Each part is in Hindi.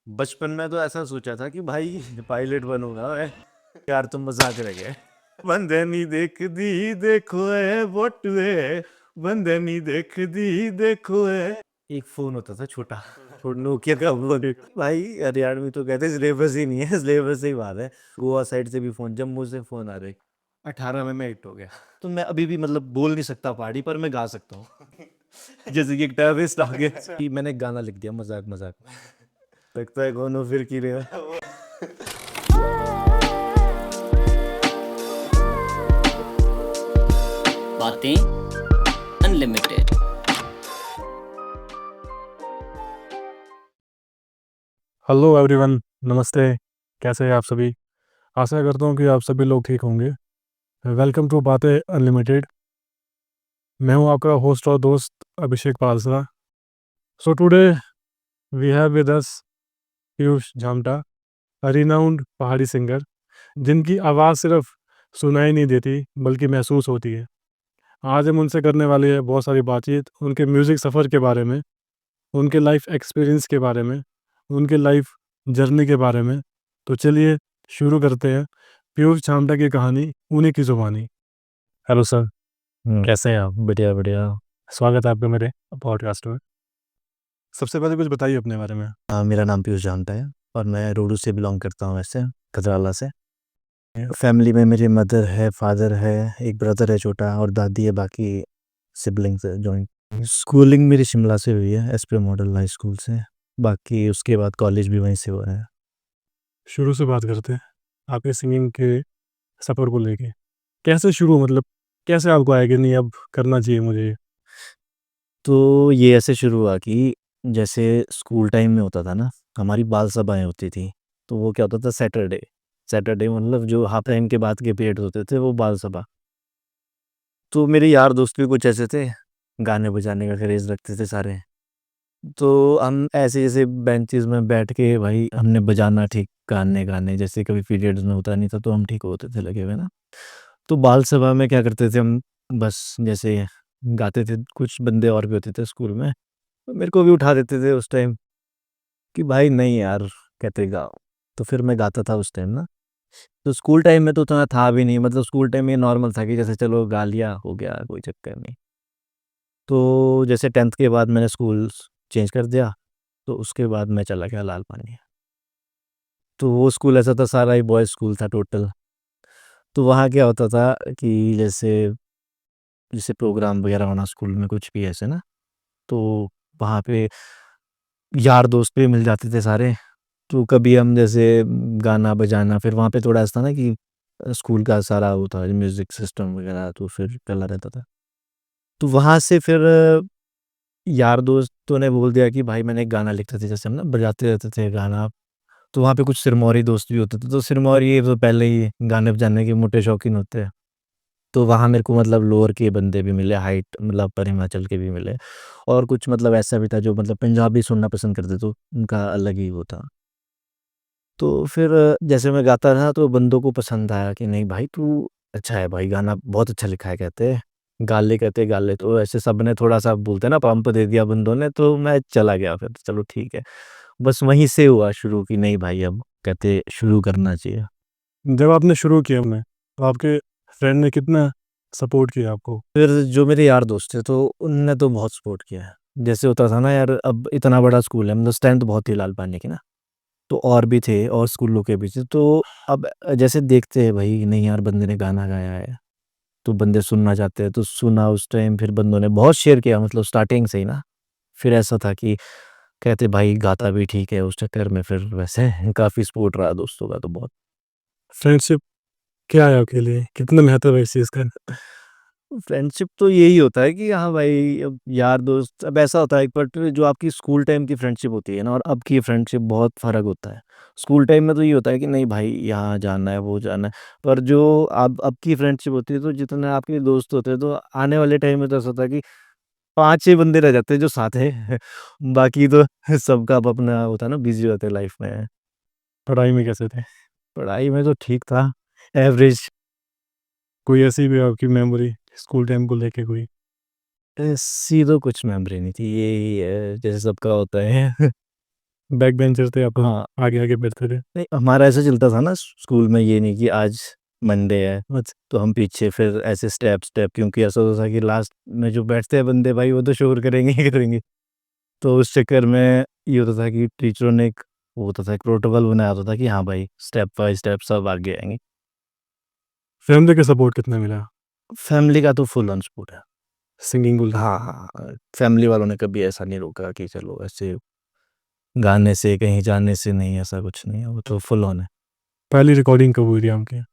बचपन में तो ऐसा सोचा था कि भाई पायलट बनूंगा मैं। यार तुम मजाक रह गए। बंदे नी देख दी देखो है बटुए, बंदे नी देख दी देखो है। एक फोन होता था छोटा, छोटा नोकिया का फोन। भाई हरियाणा में तो कहते सिलेबस ही नहीं है, सिलेबस ही बात है। गोवा साइड से भी फोन, जम्मू से फोन आ रहे। 18 में मैं हिट हो गया। तो मैं अभी भी मतलब बोल नहीं सकता पहाड़ी, पर मैं गा सकता हूँ। जैसे कि एक टेररिस्ट आ गया कि मैंने गाना लिख दिया मजाक मजाक में। लगता है कौन हो फिर की रे। बातें अनलिमिटेड। हेलो एवरीवन, नमस्ते। कैसे हैं आप सभी? आशा करता हूँ कि आप सभी लोग ठीक होंगे। वेलकम टू बातें अनलिमिटेड। मैं हूँ आपका होस्ट और दोस्त Abhishek Palsra. So today we have with us Piyush Jhamta, a renowned Pahari singer, जिनकी आवाज़ सिर्फ सुनाई नहीं देती बल्कि महसूस होती है। आज हम उनसे करने वाले हैं बहुत सारी बातचीत, उनके म्यूज़िक सफ़र के बारे में, उनके लाइफ एक्सपीरियंस के बारे में, उनके लाइफ जर्नी के बारे में। तो चलिए शुरू करते हैं पीयूष झामटा की कहानी, उन्हीं की ज़ुबानी। हेलो सर, कैसे हैं आप? बढ़िया बढ़िया। स्वागत है आपका मेरे पॉडकास्ट में। सबसे पहले कुछ बताइए अपने बारे में। मेरा नाम पीयूष जानता है और मैं रोडू से बिलोंग करता हूँ, वैसे खजराला से। फैमिली में मेरे मदर है, फादर है, एक ब्रदर है छोटा और दादी है, बाकी सिबलिंग्स है जॉइंट। स्कूलिंग मेरी शिमला से हुई है, एसपी मॉडल हाई स्कूल से। बाकी उसके बाद कॉलेज भी वहीं से हुआ है। शुरू से बात करते हैं आपके सिंगिंग के सफ़र को लेके। कैसे शुरू, मतलब कैसे आपको आया कि नहीं अब करना चाहिए मुझे? तो ये ऐसे शुरू हुआ कि जैसे स्कूल टाइम में होता था ना, हमारी बाल सभाएं होती थी। तो वो क्या होता था, सैटरडे सैटरडे मतलब जो हाफ टाइम के बाद के पीरियड होते थे वो बाल सभा। तो मेरे यार दोस्त भी कुछ ऐसे थे, गाने बजाने का क्रेज रखते थे सारे। तो हम ऐसे जैसे बेंचेस में बैठ के भाई हमने बजाना ठीक, गाने गाने जैसे कभी पीरियड्स में होता नहीं था तो हम ठीक होते थे लगे हुए ना। तो बाल सभा में क्या करते थे हम, बस जैसे गाते थे, कुछ बंदे और भी होते थे स्कूल में, तो मेरे को भी उठा देते थे उस टाइम कि भाई नहीं यार, कहते गाओ। तो फिर मैं गाता था उस टाइम ना। तो स्कूल टाइम में तो उतना था भी नहीं, मतलब स्कूल टाइम में नॉर्मल था कि जैसे चलो गा लिया, हो गया, कोई चक्कर नहीं। तो जैसे 10th के बाद मैंने स्कूल चेंज कर दिया, तो उसके बाद मैं चला गया लाल पानी। तो वो स्कूल ऐसा था, सारा ही बॉयज़ स्कूल था टोटल। तो वहाँ क्या होता था कि जैसे जैसे प्रोग्राम वगैरह होना स्कूल में, कुछ भी ऐसे ना, तो वहाँ पे यार दोस्त भी मिल जाते थे सारे। तो कभी हम जैसे गाना बजाना, फिर वहाँ पे थोड़ा ऐसा था ना कि स्कूल का सारा वो था म्यूज़िक सिस्टम वगैरह, तो फिर चला रहता था। तो वहाँ से फिर यार दोस्तों ने बोल दिया कि भाई मैंने एक गाना लिखते थे, जैसे हम ना बजाते रहते थे गाना। तो वहाँ पे कुछ सिरमौरी दोस्त भी होते थे, तो सिरमौरी ये तो पहले ही गाने बजाने के मोटे शौकीन होते हैं। तो वहाँ मेरे को मतलब लोअर के बंदे भी मिले, हाइट मतलब पर हिमाचल के भी मिले। और कुछ मतलब ऐसा भी था जो मतलब पंजाबी सुनना पसंद करते, तो उनका अलग ही वो था। तो फिर जैसे मैं गाता था तो बंदों को पसंद आया कि नहीं भाई तू अच्छा है भाई, गाना बहुत अच्छा लिखा है, कहते गा ले। तो ऐसे सब ने थोड़ा सा बोलते हैं ना, पंप दे दिया बंदों ने, तो मैं चला गया फिर, चलो ठीक है। बस वहीं से हुआ शुरू कि नहीं भाई अब कहते शुरू करना चाहिए। जब आपने शुरू किया हमने, तो आपके फ्रेंड ने कितना सपोर्ट किया आपको? फिर जो मेरे यार दोस्त थे तो उनने तो बहुत सपोर्ट किया है। जैसे होता था ना यार, अब इतना बड़ा स्कूल है, मतलब स्ट्रेंथ बहुत थी लाल पानी की ना, तो और भी थे और स्कूलों के भी थे। तो अब जैसे देखते हैं भाई नहीं यार बंदे ने गाना गाया है, तो बंदे सुनना चाहते हैं, तो सुना उस टाइम। फिर बंदों ने बहुत शेयर किया, मतलब स्टार्टिंग से ही ना। फिर ऐसा था कि कहते भाई गाता भी ठीक है, उस चक्कर में फिर वैसे काफ़ी सपोर्ट रहा दोस्तों का तो बहुत। फ्रेंडशिप क्या है आपके लिए, कितना महत्व है इस चीज़ का? फ्रेंडशिप तो यही होता है कि हाँ भाई, अब यार दोस्त, अब ऐसा होता है, बट जो आपकी स्कूल टाइम की फ्रेंडशिप होती है ना और अब की फ्रेंडशिप, बहुत फ़र्क होता है। स्कूल टाइम में तो ये होता है कि नहीं भाई यहाँ जाना है, वो जाना है। पर जो अब की फ्रेंडशिप होती है, तो जितने आपके दोस्त होते हैं, तो आने वाले टाइम में तो ऐसा होता है कि 5-6 बंदे रह जाते हैं जो साथ हैं। बाकी तो सबका अब अपना होता है ना, बिज़ी होते हैं लाइफ में। पढ़ाई में कैसे थे? पढ़ाई में तो ठीक था, एवरेज। कोई ऐसी भी आपकी मेमोरी स्कूल टाइम को लेके कोई? ऐसी तो कुछ मेमोरी नहीं थी, यही है जैसे सबका होता है। बैक बेंचर थे आप? हाँ। आगे बैठते थे? नहीं, हमारा ऐसा चलता था ना स्कूल में, ये नहीं कि आज मंडे है अच्छा। तो हम पीछे, फिर ऐसे स्टेप स्टेप, क्योंकि ऐसा होता था कि लास्ट में जो बैठते हैं बंदे भाई वो तो शोर करेंगे ही करेंगे। तो उस चक्कर में ये होता था कि टीचरों ने एक वो होता था, एक प्रोटोकॉल बनाया होता था कि हाँ भाई स्टेप बाय स्टेप सब आगे आएंगे। फैमिली का सपोर्ट कितना मिला? फैमिली का तो फुल ऑन सपोर्ट है। सिंगिंग को हाँ हाँ हाँ, फैमिली वालों ने कभी ऐसा नहीं रोका कि चलो ऐसे गाने से कहीं जाने से, नहीं ऐसा कुछ नहीं है, वो तो फुल ऑन है। पहली रिकॉर्डिंग कब हुई थी आपकी?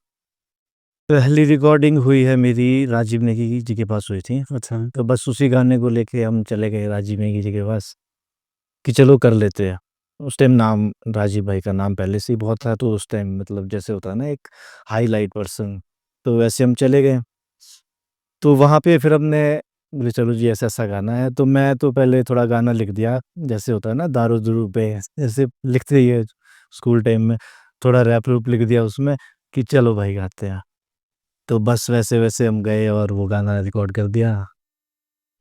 पहली रिकॉर्डिंग हुई है मेरी राजीव नेगी जी के पास हुई थी। अच्छा। तो बस उसी गाने को लेके हम चले गए राजीव नेगी जी के पास कि चलो कर लेते हैं। उस टाइम नाम राजीव भाई का नाम पहले से ही बहुत था, तो उस टाइम मतलब जैसे होता है ना एक हाईलाइट पर्सन, तो वैसे हम चले गए। तो वहाँ पे फिर हमने बोले चलो जी ऐसा ऐसा गाना है, तो मैं तो पहले थोड़ा गाना लिख दिया, जैसे होता है ना दारू दुरू पे जैसे लिखते ही है स्कूल टाइम में, थोड़ा रैप रूप लिख दिया उसमें कि चलो भाई गाते हैं। तो बस वैसे वैसे हम गए और वो गाना रिकॉर्ड कर दिया,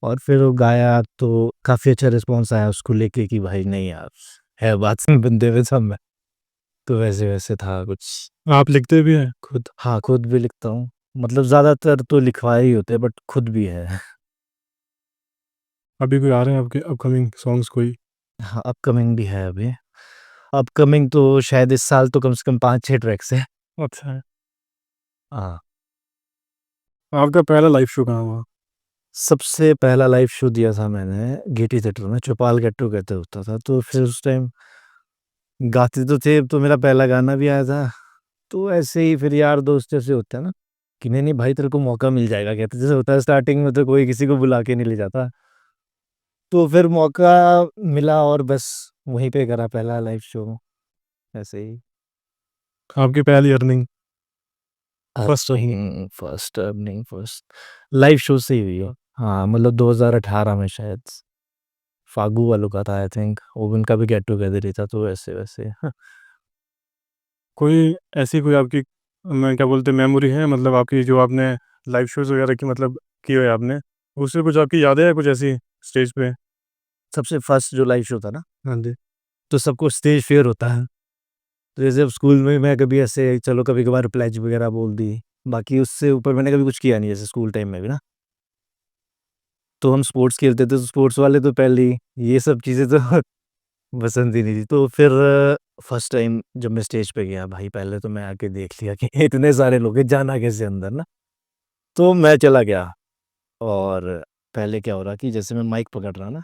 और फिर वो गाया तो काफ़ी अच्छा रिस्पॉन्स आया उसको लेके कि भाई नहीं यार है बात बंदे में सब में। तो वैसे वैसे था कुछ। आप लिखते भी हैं खुद? हाँ, खुद भी लिखता हूँ, मतलब ज़्यादातर तो लिखवाए ही होते हैं बट खुद भी है। अभी कोई आ रहे हैं आपके अपकमिंग सॉन्ग्स कोई? हाँ, अपकमिंग भी है अभी। अपकमिंग तो शायद इस साल तो कम से कम 5-6 ट्रैक्स है। अच्छा है। हाँ। आपका पहला लाइव शो कहाँ हुआ? सबसे पहला लाइव शो दिया था मैंने गेटी थिएटर में, चौपाल गेट्टू कहते होता था, तो फिर उस टाइम गाते तो थे, तो मेरा पहला गाना भी आया था। तो ऐसे ही फिर यार दोस्त जैसे होते हैं ना कि नहीं नहीं भाई तेरे को मौका मिल जाएगा, कहते जैसे होता है स्टार्टिंग में तो कोई किसी को बुला के नहीं ले जाता। तो फिर मौका मिला और बस वहीं पे करा पहला लाइव शो, ऐसे ही। आपकी पहली अर्निंग? फर्स्ट फर्स्ट नहीं, फर्स्ट लाइव शो से ही हुई है। हाँ, मतलब 2018 में शायद फागू वालों का था आई थिंक, वो उनका भी गेट टुगेदर ही था, तो वैसे वैसे कोई ऐसी कोई आपकी मैं क्या बोलते मेमोरी है, मतलब आपकी जो आपने लाइव शोज़ वगैरह की मतलब किए हुए आपने, उससे कुछ आपकी यादें हैं कुछ ऐसी स्टेज पे? सबसे फर्स्ट जो लाइव शो था ना, हाँ जी। तो सबको स्टेज फियर होता है। तो जैसे अब स्कूल में मैं कभी ऐसे चलो कभी कभार प्लेज वगैरह बोल दी, बाकी उससे ऊपर मैंने कभी कुछ किया नहीं, जैसे स्कूल टाइम में भी ना। तो हम स्पोर्ट्स खेलते थे, तो स्पोर्ट्स वाले तो पहले ही ये सब चीज़ें तो पसंद ही नहीं थी। तो फिर फर्स्ट टाइम जब मैं स्टेज पे गया भाई, पहले तो मैं आके देख लिया कि इतने सारे लोग हैं, जाना कैसे अंदर ना। तो मैं चला गया, और पहले क्या हो रहा कि जैसे मैं माइक पकड़ रहा ना,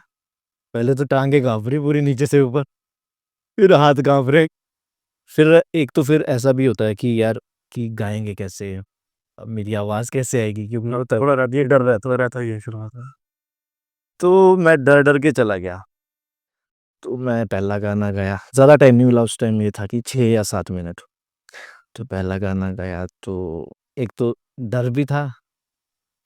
पहले तो टांगे काँप रही पूरी नीचे से ऊपर, फिर हाथ काँप रहे। फिर एक तो फिर ऐसा भी होता है कि यार कि गाएँगे कैसे? अब मेरी आवाज़ कैसे आएगी? क्योंकि थोड़ा रहती है, डर रहता ही है शुरुआत में। तो मैं डर-डर के चला गया। तो मैं पहला गाना गाया, ज़्यादा टाइम नहीं मिला उस टाइम, ये था कि 6 या 7 मिनट। तो पहला गाना गाया तो एक तो डर भी था,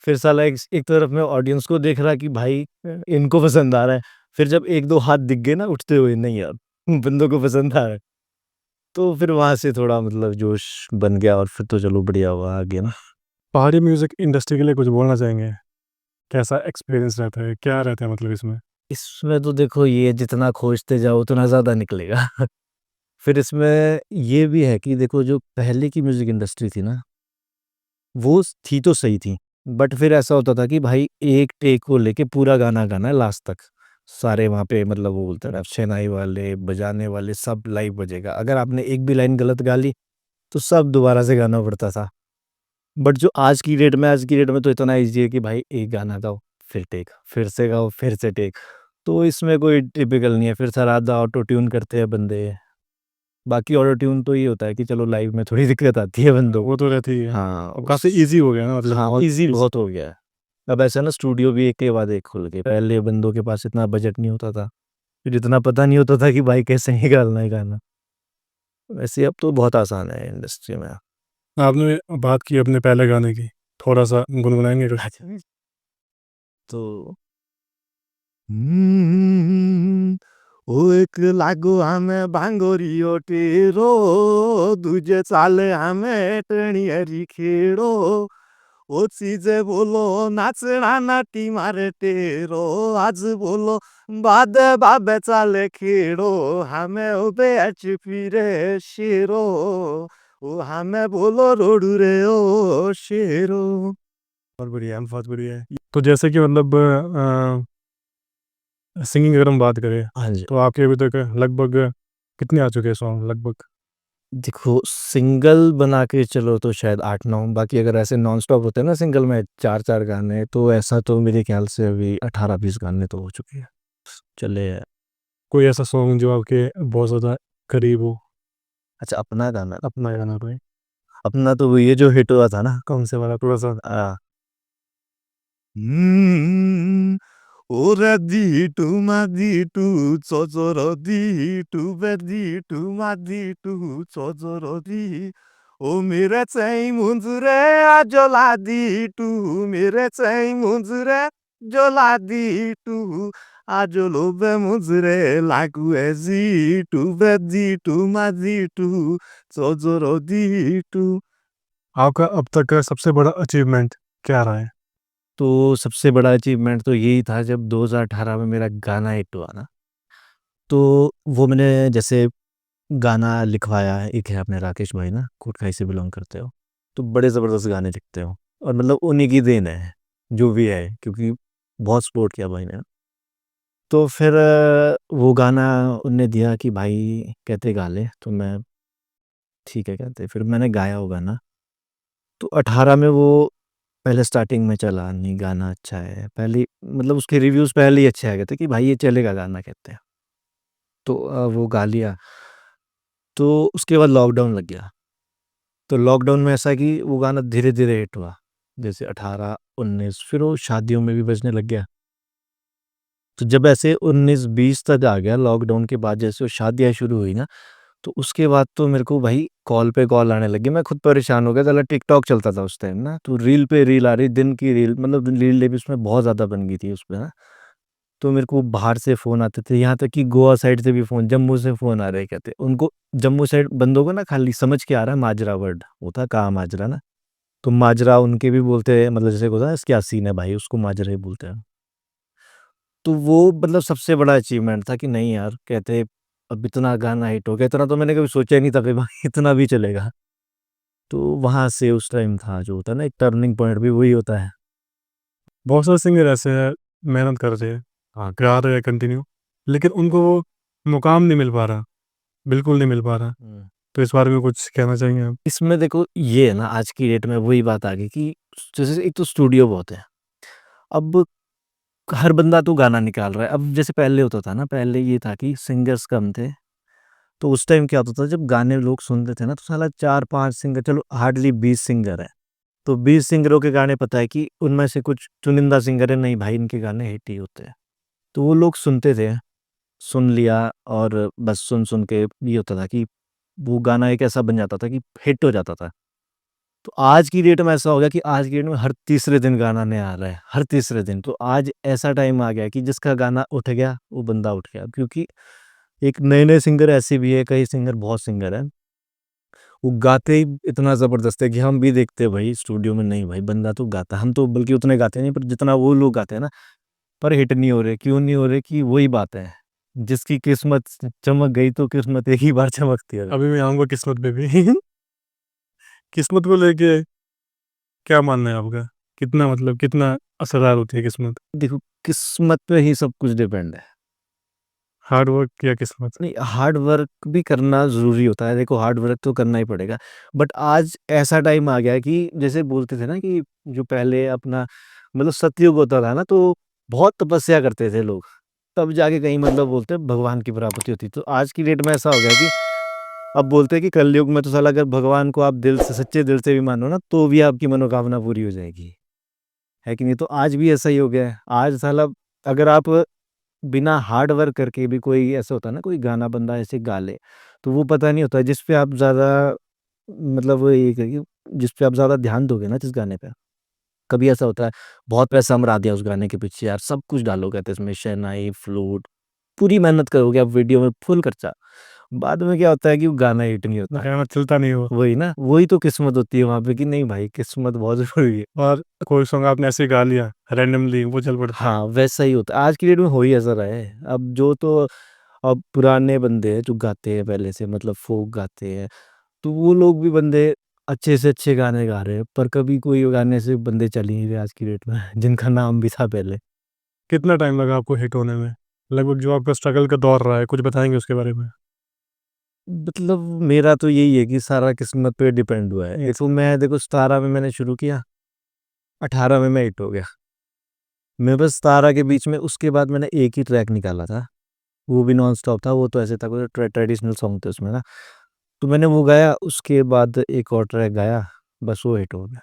फिर साला एक एक तरफ मैं ऑडियंस को देख रहा कि भाई इनको पसंद आ रहा है। फिर जब 1-2 हाथ दिख गए ना उठते हुए, नहीं यार बंदों को पसंद आ रहा है। तो फिर वहाँ से थोड़ा मतलब जोश बन गया, और फिर तो चलो बढ़िया हुआ आगे ना। पहाड़ी म्यूज़िक इंडस्ट्री के लिए कुछ बोलना चाहेंगे? कैसा एक्सपीरियंस रहता है? क्या रहता है मतलब इसमें? इसमें तो देखो ये जितना खोजते जाओ उतना ज़्यादा निकलेगा। फिर इसमें ये भी है कि देखो जो पहले की म्यूज़िक इंडस्ट्री थी ना, वो थी तो सही थी, बट फिर ऐसा होता था कि भाई एक टेक को लेके पूरा गाना गाना है लास्ट तक। सारे वहाँ पे मतलब वो बोलते हैं ना शहनाई वाले, बजाने वाले सब लाइव बजेगा। अगर आपने एक भी लाइन गलत गा ली, तो सब दोबारा से गाना पड़ता था। बट जो आज की डेट में तो इतना ईज़ी है कि भाई एक गाना गाओ, फिर टेक, फिर से गाओ, फिर से टेक। तो इसमें कोई टिपिकल नहीं है, फिर सर आधा ऑटो ट्यून करते हैं बंदे। बाकी ऑटो ट्यून तो ये होता है कि चलो लाइव में थोड़ी दिक्कत आती है बंदों को। वो तो रहती ही है। हाँ, अब काफ़ी ईज़ी हो गया ना, मतलब हाँ, बहुत ईज़ी ईज़ी। बहुत हो गया है। अब ऐसा ना स्टूडियो भी एक के बाद एक खुल गए। पहले बंदों के पास इतना बजट नहीं होता था, फिर इतना पता नहीं होता था कि भाई कैसे निकालना है गाना। वैसे अब तो बहुत आसान है इंडस्ट्री में। आपने बात की अपने पहले गाने की, थोड़ा-सा गुनगुनाएँगे कुछ? अच्छा। तो हम्म, ओ एक लागो हमें भांगोरियो टेरो, दूजे साले हमें टणियरी खेड़ो, ओ चीजे बोलो नाचना नाटी मारे टेरो आज बोलो बाद बाबे चाले खेड़ो हमें उबे अच फिरे शेरो ओ हमें बोलो रोडू रे ओ शेरो। बहुत बढ़िया है, बहुत बढ़िया है। तो जैसे कि मतलब सिंगिंग अगर हम बात करें हाँ जी। तो आपके अभी तक लगभग कितने आ चुके हैं सॉन्ग लगभग? देखो सिंगल बना के चलो तो शायद 8-9, बाकी अगर ऐसे नॉन स्टॉप होते हैं ना सिंगल में 4-4 गाने, तो ऐसा तो मेरे ख्याल से अभी 18-20 गाने तो हो चुके हैं। चले कोई ऐसा सॉन्ग जो आपके बहुत ज़्यादा करीब हो? अच्छा अपना गाना, अपना गाना कोई? अपना तो वो ये जो हिट हुआ था ना कौन से वाला थोड़ा-सा? हम्म, ओरे दी टू मा दी टू चोचोरो दी टू बे दी टू मा दी टू चोचोरो दी ओ मेरे चाहिँ मुन्जुरे आजोला दी टू मेरे चाहिँ मुन्जुरे जोला दी टू आजोलो बे मुन्जुरे लागू एजी टू बे दी टू मा दी टू चोचोरो दी टू। आपका अब तक का सबसे बड़ा अचीवमेंट क्या रहा है? तो सबसे बड़ा अचीवमेंट तो यही था जब 2018 में मेरा गाना हिट हुआ ना, तो वो मैंने जैसे गाना लिखवाया है, एक है अपने राकेश भाई ना, कोटखाई से बिलोंग करते हो, तो बड़े ज़बरदस्त गाने लिखते हो और मतलब उन्हीं की देन है, जो भी है, क्योंकि बहुत सपोर्ट किया भाई ने। तो फिर वो गाना उनने दिया कि भाई कहते गा ले, तो मैं ठीक है कहते, फिर मैंने गाया वो गाना, तो 18 में वो पहले स्टार्टिंग में चला नहीं, गाना अच्छा है, पहले मतलब उसके रिव्यूज़ पहले ही अच्छे आ गए थे कि भाई ये चलेगा गाना कहते हैं। तो वो गा लिया, तो उसके बाद लॉकडाउन लग गया। तो लॉकडाउन में ऐसा कि वो गाना धीरे-धीरे हिट हुआ। जैसे 18-19 फिर वो शादियों में भी बजने लग गया। तो जब ऐसे 19-20 तक आ गया लॉकडाउन के बाद, जैसे वो शादियाँ शुरू हुई ना, तो उसके बाद तो मेरे को भाई कॉल पे कॉल आने लगे। मैं खुद परेशान हो गया। साला टिकटॉक चलता था उस टाइम ना, तो रील पे रील आ रही, दिन की रील, मतलब रील भी उसमें बहुत ज़्यादा बन गई थी उसपे ना। तो मेरे को बाहर से फ़ोन आते थे, यहाँ तक कि गोवा साइड से भी फ़ोन, जम्मू से फ़ोन आ रहे, कहते उनको जम्मू साइड बंदों को ना खाली समझ के आ रहा है माजरा वर्ड होता है, कहाँ माजरा ना, तो माजरा उनके भी बोलते हैं, मतलब जैसे होता है क्या सीन है भाई, उसको माजरा ही बोलते हैं। तो वो मतलब सबसे बड़ा अचीवमेंट था कि नहीं यार, कहते अब इतना गाना हिट हो गया, इतना तो मैंने कभी सोचा ही नहीं था कि भाई इतना भी चलेगा। तो वहाँ से उस टाइम था जो होता है ना एक टर्निंग पॉइंट, भी वही होता है। बहुत सारे सिंगर ऐसे हैं, मेहनत कर रहे हैं, हाँ। गा रहे हैं कंटिन्यू, लेकिन उनको वो मुकाम नहीं मिल पा रहा, बिल्कुल नहीं मिल पा रहा। तो इस बारे में कुछ कहना चाहेंगे आप? इसमें देखो ये है ना, आज की डेट में वही बात आ गई कि जैसे एक तो स्टूडियो बहुत है, अब हर बंदा तो गाना निकाल रहा है। अब जैसे पहले होता था ना, पहले ये था कि सिंगर्स कम थे, तो उस टाइम क्या होता था, जब गाने लोग सुनते थे ना, तो साला 4-5 सिंगर, चलो हार्डली 20 सिंगर है, तो 20 सिंगरों के गाने पता है कि उनमें से कुछ चुनिंदा सिंगर है, नहीं भाई इनके गाने हिट ही होते हैं। तो वो लोग सुनते थे, सुन लिया, और बस सुन के ये होता था कि वो गाना एक ऐसा बन जाता था कि हिट हो जाता था। तो आज की डेट में ऐसा हो गया कि आज की डेट में हर तीसरे दिन गाना नया आ रहा है, हर तीसरे दिन। तो आज ऐसा टाइम आ गया है कि जिसका गाना उठ गया वो बंदा उठ गया, क्योंकि एक नए-नए सिंगर ऐसे भी है, कई सिंगर, बहुत सिंगर हैं, वो गाते ही इतना ज़बरदस्त है कि हम भी देखते हैं भाई स्टूडियो में, नहीं भाई बंदा तो गाता है। हम तो बल्कि उतने गाते नहीं, पर जितना वो लोग गाते हैं ना, पर हिट नहीं हो रहे। क्यों नहीं हो रहे? कि वही बात है, जिसकी किस्मत चमक गई तो किस्मत एक ही बार चमकती है। अभी मैं आऊँगा किस्मत पे भी। किस्मत को लेके क्या मानना है आपका? कितना मतलब कितना असरदार होती है किस्मत? देखो किस्मत पे ही सब कुछ डिपेंड है। हार्ड वर्क या किस्मत? नहीं, हार्ड वर्क भी करना ज़रूरी होता है। देखो हार्ड वर्क तो करना ही पड़ेगा। बट आज ऐसा टाइम आ गया है कि जैसे बोलते थे ना कि जो पहले अपना मतलब सतयुग होता था ना, तो बहुत तपस्या करते थे लोग। तब जाके कहीं मतलब बोलते हैं भगवान की प्राप्ति होती। तो आज की डेट में ऐसा हो गया कि अब बोलते हैं कि कलयुग में तो साला अगर भगवान को आप दिल से, सच्चे दिल से भी मानो ना, तो भी आपकी मनोकामना पूरी हो जाएगी। है कि नहीं? तो आज भी ऐसा ही हो गया है। आज साला अगर आप बिना हार्ड वर्क करके भी, कोई ऐसा होता है ना, कोई गाना बंदा ऐसे गा ले, तो वो पता नहीं होता जिस पे आप ज़्यादा, मतलब वो ये कहिए, जिस पे आप ज़्यादा ध्यान दोगे ना जिस गाने पे, कभी ऐसा होता है बहुत पैसा मरा दिया उस गाने के पीछे यार, सब कुछ डालोगे तो इसमें शहनाई, फ्लूट, पूरी मेहनत करोगे आप, वीडियो में फुल खर्चा, बाद में क्या होता है कि वो गाना हिट नहीं होता। गाना चलता नहीं हो। वही ना, वही तो किस्मत होती है वहाँ पे कि नहीं भाई, किस्मत बहुत ज़रूरी है। और कोई सॉन्ग आपने ऐसे ही गा लिया रैंडमली, वो चल पड़ता है। हाँ, वैसा ही होता है। आज की डेट में हो ही ऐसा रहा है। अब पुराने बंदे हैं जो गाते हैं पहले से, मतलब फ़ोक गाते हैं, तो वो लोग भी बंदे अच्छे से अच्छे गाने गा रहे हैं, पर कभी कोई गाने से बंदे चल ही नहीं रहे आज की डेट में जिनका नाम भी था पहले। कितना टाइम लगा आपको हिट होने में? लगभग जो आपका स्ट्रगल का दौर रहा है, कुछ बताएँगे उसके बारे में? मतलब मेरा तो यही है कि सारा किस्मत पे डिपेंड हुआ है। देखो 17 में मैंने शुरू किया, 18 में मैं हिट हो गया। मैं बस 17 के बीच में, उसके बाद मैंने एक ही ट्रैक निकाला था, वो भी नॉन स्टॉप था। वो तो ऐसे था, कोई ट्रेडिशनल सॉन्ग थे उसमें ना, तो मैंने वो गाया, उसके बाद एक और ट्रैक गाया, बस वो हिट हो गया।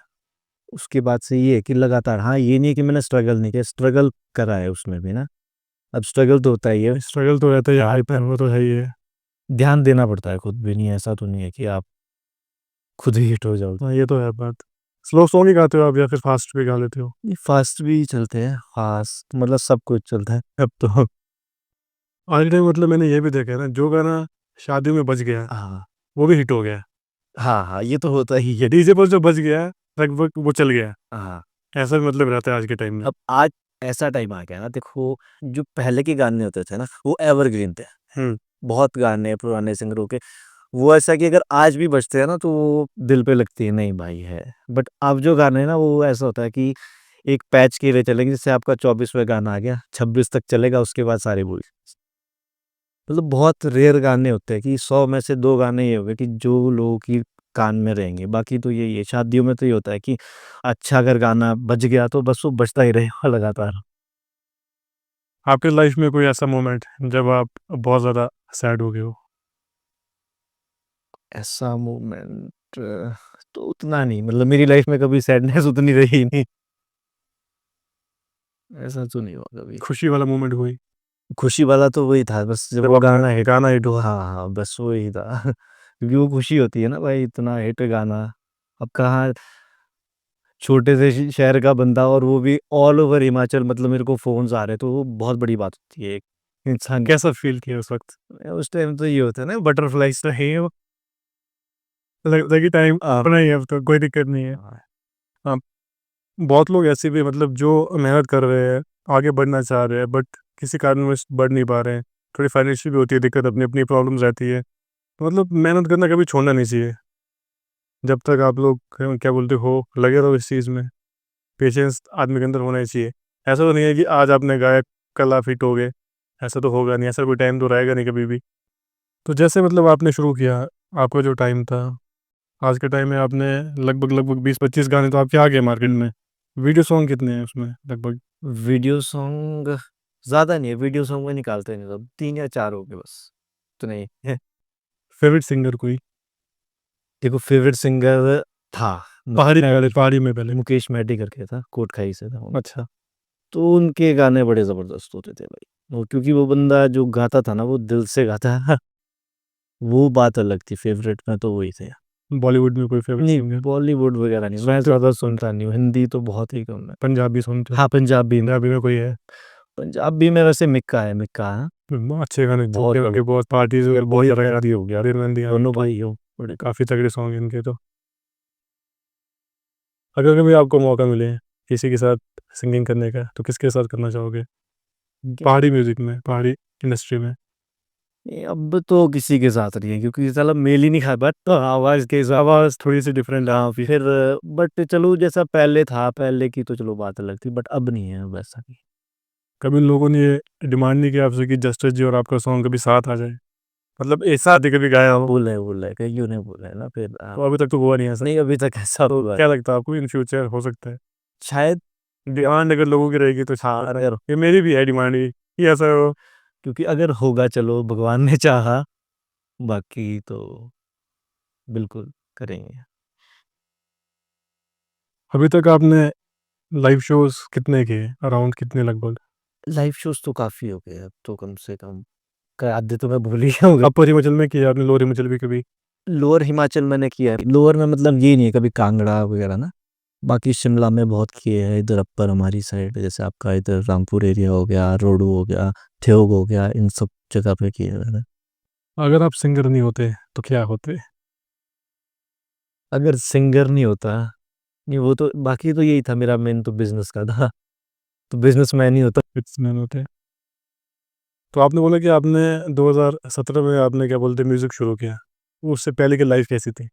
उसके बाद से ये है कि लगातार, हाँ, ये नहीं है कि मैंने स्ट्रगल नहीं किया, स्ट्रगल करा है उसमें भी ना। अब स्ट्रगल तो होता ही है, स्ट्रगल तो रहता है, हाइप है, वो तो है ही है। ध्यान देना पड़ता है खुद भी, नहीं ऐसा तो नहीं है कि आप खुद ही हिट हो जाओगे। हाँ, ये तो है बात। स्लो सॉन्ग ही गाते हो आप या फिर फास्ट भी गा लेते हो? ये फास्ट भी चलते हैं, फास्ट मतलब सब कुछ चलता है अब तो। आज के टाइम मतलब मैंने ये भी देखा है ना, जो गाना शादी में बज गया, हाँ, वो भी हिट हो गया। हाँ, हाँ, ये तो होता ही है। डीजे पर जो बज गया, लगभग वो चल गया। हाँ, ऐसा भी मतलब रहता है आज के टाइम में। अब आज ऐसा टाइम आ गया ना, देखो जो पहले के गाने होते थे ना, वो एवरग्रीन थे। हुँ। बहुत गाने पुराने सिंगरों के, वो ऐसा कि अगर आज भी बजते हैं ना तो वो दिल पे लगती है, नहीं भाई है। बट अब जो गाने हैं ना, वो ऐसा होता है कि एक पैच के लिए चलेंगे, जैसे आपका 24वां गाना आ गया, 26 तक चलेगा, उसके बाद सारे भूल। मतलब बहुत रेयर गाने होते हैं कि 100 में से 2 गाने ये हो गए कि जो लोगों की कान में रहेंगे। बाकी तो यही है, शादियों में तो ये होता है कि अच्छा अगर गाना बज गया तो बस वो बजता ही रहेगा लगातार। आपके लाइफ में कोई ऐसा मोमेंट जब आप बहुत ज़्यादा सैड हो गए हो? ऐसा मोमेंट तो उतना नहीं, मतलब मेरी लाइफ में कभी सैडनेस उतनी रही नहीं। ऐसा तो नहीं हुआ कभी। खुशी वाला मोमेंट कोई? खुशी वाला तो वही था बस, जब जब वो आपका गाना हिट। गाना हिट हुआ? हाँ, हाँ, बस वही था। क्योंकि वो खुशी होती है ना भाई, इतना हिट गाना। अब कहाँ, छोटे से शहर का बंदा, और वो भी ऑल ओवर हिमाचल, मतलब मेरे को फ़ोन्स आ रहे हैं, तो वो बहुत बड़ी बात होती है एक इंसान के। कैसा फ़ील किया उस वक़्त? उस टाइम तो ये होता है ना, बटरफ्लाइज़ तो है ही वो। लगता है कि टाइम अ, अपना ही है, अब तो कोई दिक्कत नहीं है। हाँ, हाँ, बहुत लोग ऐसे भी मतलब जो मेहनत कर रहे हैं, आगे बढ़ना चाह रहे हैं, बट किसी कारणवश बढ़ नहीं पा रहे हैं। थोड़ी फाइनेंशियल भी होती है दिक्कत, अपनी-अपनी प्रॉब्लम्स रहती है। तो मतलब मेहनत करना कभी छोड़ना नहीं चाहिए। जब तक आप लोग क्या बोलते हो, लगे रहो इस चीज़ में। पेशेंस आदमी के अंदर होना ही चाहिए। ऐसा तो नहीं है कि आज आपने गाया, कल आप हिट हो गए। ऐसा तो होगा नहीं, ऐसा कोई टाइम तो रहेगा नहीं कभी भी। तो जैसे मतलब आपने शुरू किया, आपका जो टाइम था, आज के टाइम में आपने लगभग 20-25 गाने तो आपके आ गए मार्केट में। वीडियो सॉन्ग कितने हैं उसमें लगभग? वीडियो सॉन्ग ज़्यादा नहीं है, वीडियो सॉन्ग में निकालते नहीं, सब 3 या 4 हो गए बस, इतने ही हैं। फेवरेट सिंगर कोई? देखो फेवरेट सिंगर था, पहाड़ी में पहले। मुकेश मेहती करके था, कोटखाई से था वो। अच्छा। तो उनके गाने बड़े ज़बरदस्त होते थे भाई। वो क्योंकि वो बंदा जो गाता था ना, वो दिल से गाता है। वो बात अलग थी, फेवरेट में तो वही थे। बॉलीवुड में कोई फेवरेट नहीं, सिंगर? बॉलीवुड वगैरह नहीं, मैं सुनते हो? ज़्यादा सुनता नहीं हूँ, हिंदी तो बहुत ही कम है। पंजाबी सुनते हो? हाँ, पंजाबी में। पंजाबी में कोई है? पंजाबी में वैसे मिक्का है, मिक्का हाँ, अच्छे गाने बहुत के बहुत पार्टीज़ वगैरह बहुत ज़्यादा शादी हो गया। दोनों भाई हो बड़े। काफ़ी तगड़े सॉन्ग हैं इनके तो। अगर कभी आपको मौका मिले किसी के साथ सिंगिंग करने का, तो किसके साथ करना चाहोगे? पहाड़ी म्यूज़िक में, पहाड़ी इंडस्ट्री में? अब तो किसी के साथ नहीं है, क्योंकि साला मेल ही नहीं खा, बट तो आवाज़ के हिसाब, आवाज़ थोड़ी सी डिफरेंट। हाँ, फिर बट चलो जैसा पहले था, पहले की तो चलो बात अलग थी, बट अब नहीं है वैसा नहीं। कभी उन लोगों ने ये डिमांड नहीं किया आपसे कि जस्टिस जी और आपका सॉन्ग कभी साथ आ जाए? मतलब एक साथ ही कभी गाया हो? बोला है, कईयों ने बोला है ना, फिर तो अभी तक तो हुआ नहीं ऐसा। नहीं अभी तक ऐसा तो हुआ है। क्या लगता है आपको इन फ्यूचर हो सकता है? शायद। डिमांड अगर लोगों की रहेगी तो हाँ, शायद अगर, ये मेरी भी है डिमांड ये कि ऐसा हो। क्योंकि अगर होगा, चलो भगवान ने चाहा, बाकी तो बिल्कुल करेंगे। अभी तक आपने लाइव शोज़ कितने किए? अराउंड कितने लगभग? लाइव शोज़ तो काफ़ी हो गए अब तो, कम से कम क आधे तो मैं भूल ही गया होऊँगा। अपर हिमाचल में किया आपने, लोअर हिमाचल भी कभी? लोअर हिमाचल मैंने किया है। लोअर में मतलब ये नहीं है, कभी कांगड़ा वगैरह ना। बाकी शिमला में बहुत किए हैं, इधर अपर हमारी साइड, जैसे आपका इधर रामपुर एरिया हो गया, रोडू हो गया, ठियोग हो गया, इन सब जगह पे किए हैं मैंने। अगर आप सिंगर नहीं होते तो क्या होते? अगर सिंगर नहीं होता, नहीं वो तो बाकी तो यही था, मेरा मेन तो बिज़नेस का था, तो बिज़नेसमैन ही होता। बिजनेसमैन होते। तो आपने बोला कि आपने 2017 में आपने क्या बोलते म्यूज़िक शुरू किया। उससे पहले की लाइफ़ कैसी थी?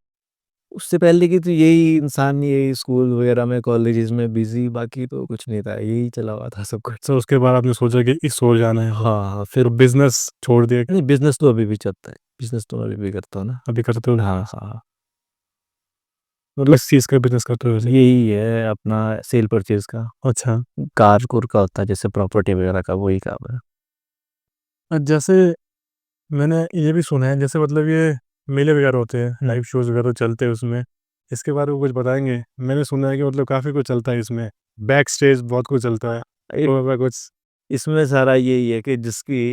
उससे पहले की तो यही इंसान यही स्कूल वगैरह में, कॉलेजेस में बिज़ी, बाकी तो कुछ नहीं था, यही चला हुआ था सब कुछ। अच्छा, उसके बाद आपने सोचा कि इस ओर जाना है अब। हाँ, हाँ, तो फिर बिज़नेस छोड़ दिया क्या? नहीं, बिज़नेस तो अभी भी चलता है, बिज़नेस तो मैं अभी भी करता हूँ ना। अभी करते हो? हाँ, हाँ, मतलब किस चीज़ का बिज़नेस करते हो वैसे? यही है अपना सेल परचेज़ का, अच्छा। कार-वुर का होता है जैसे प्रॉपर्टी वगैरह का, वही काम है। जैसे मैंने ये भी सुना है जैसे मतलब ये मेले वगैरह होते हैं, लाइव शोज़ वगैरह चलते हैं उसमें, इसके बारे में कुछ बताएँगे? मैंने सुना है कि मतलब काफ़ी कुछ चलता है इसमें, बैक स्टेज बहुत कुछ चलता है, एक तो ऐसा कुछ इसमें सारा यही है कि जिसकी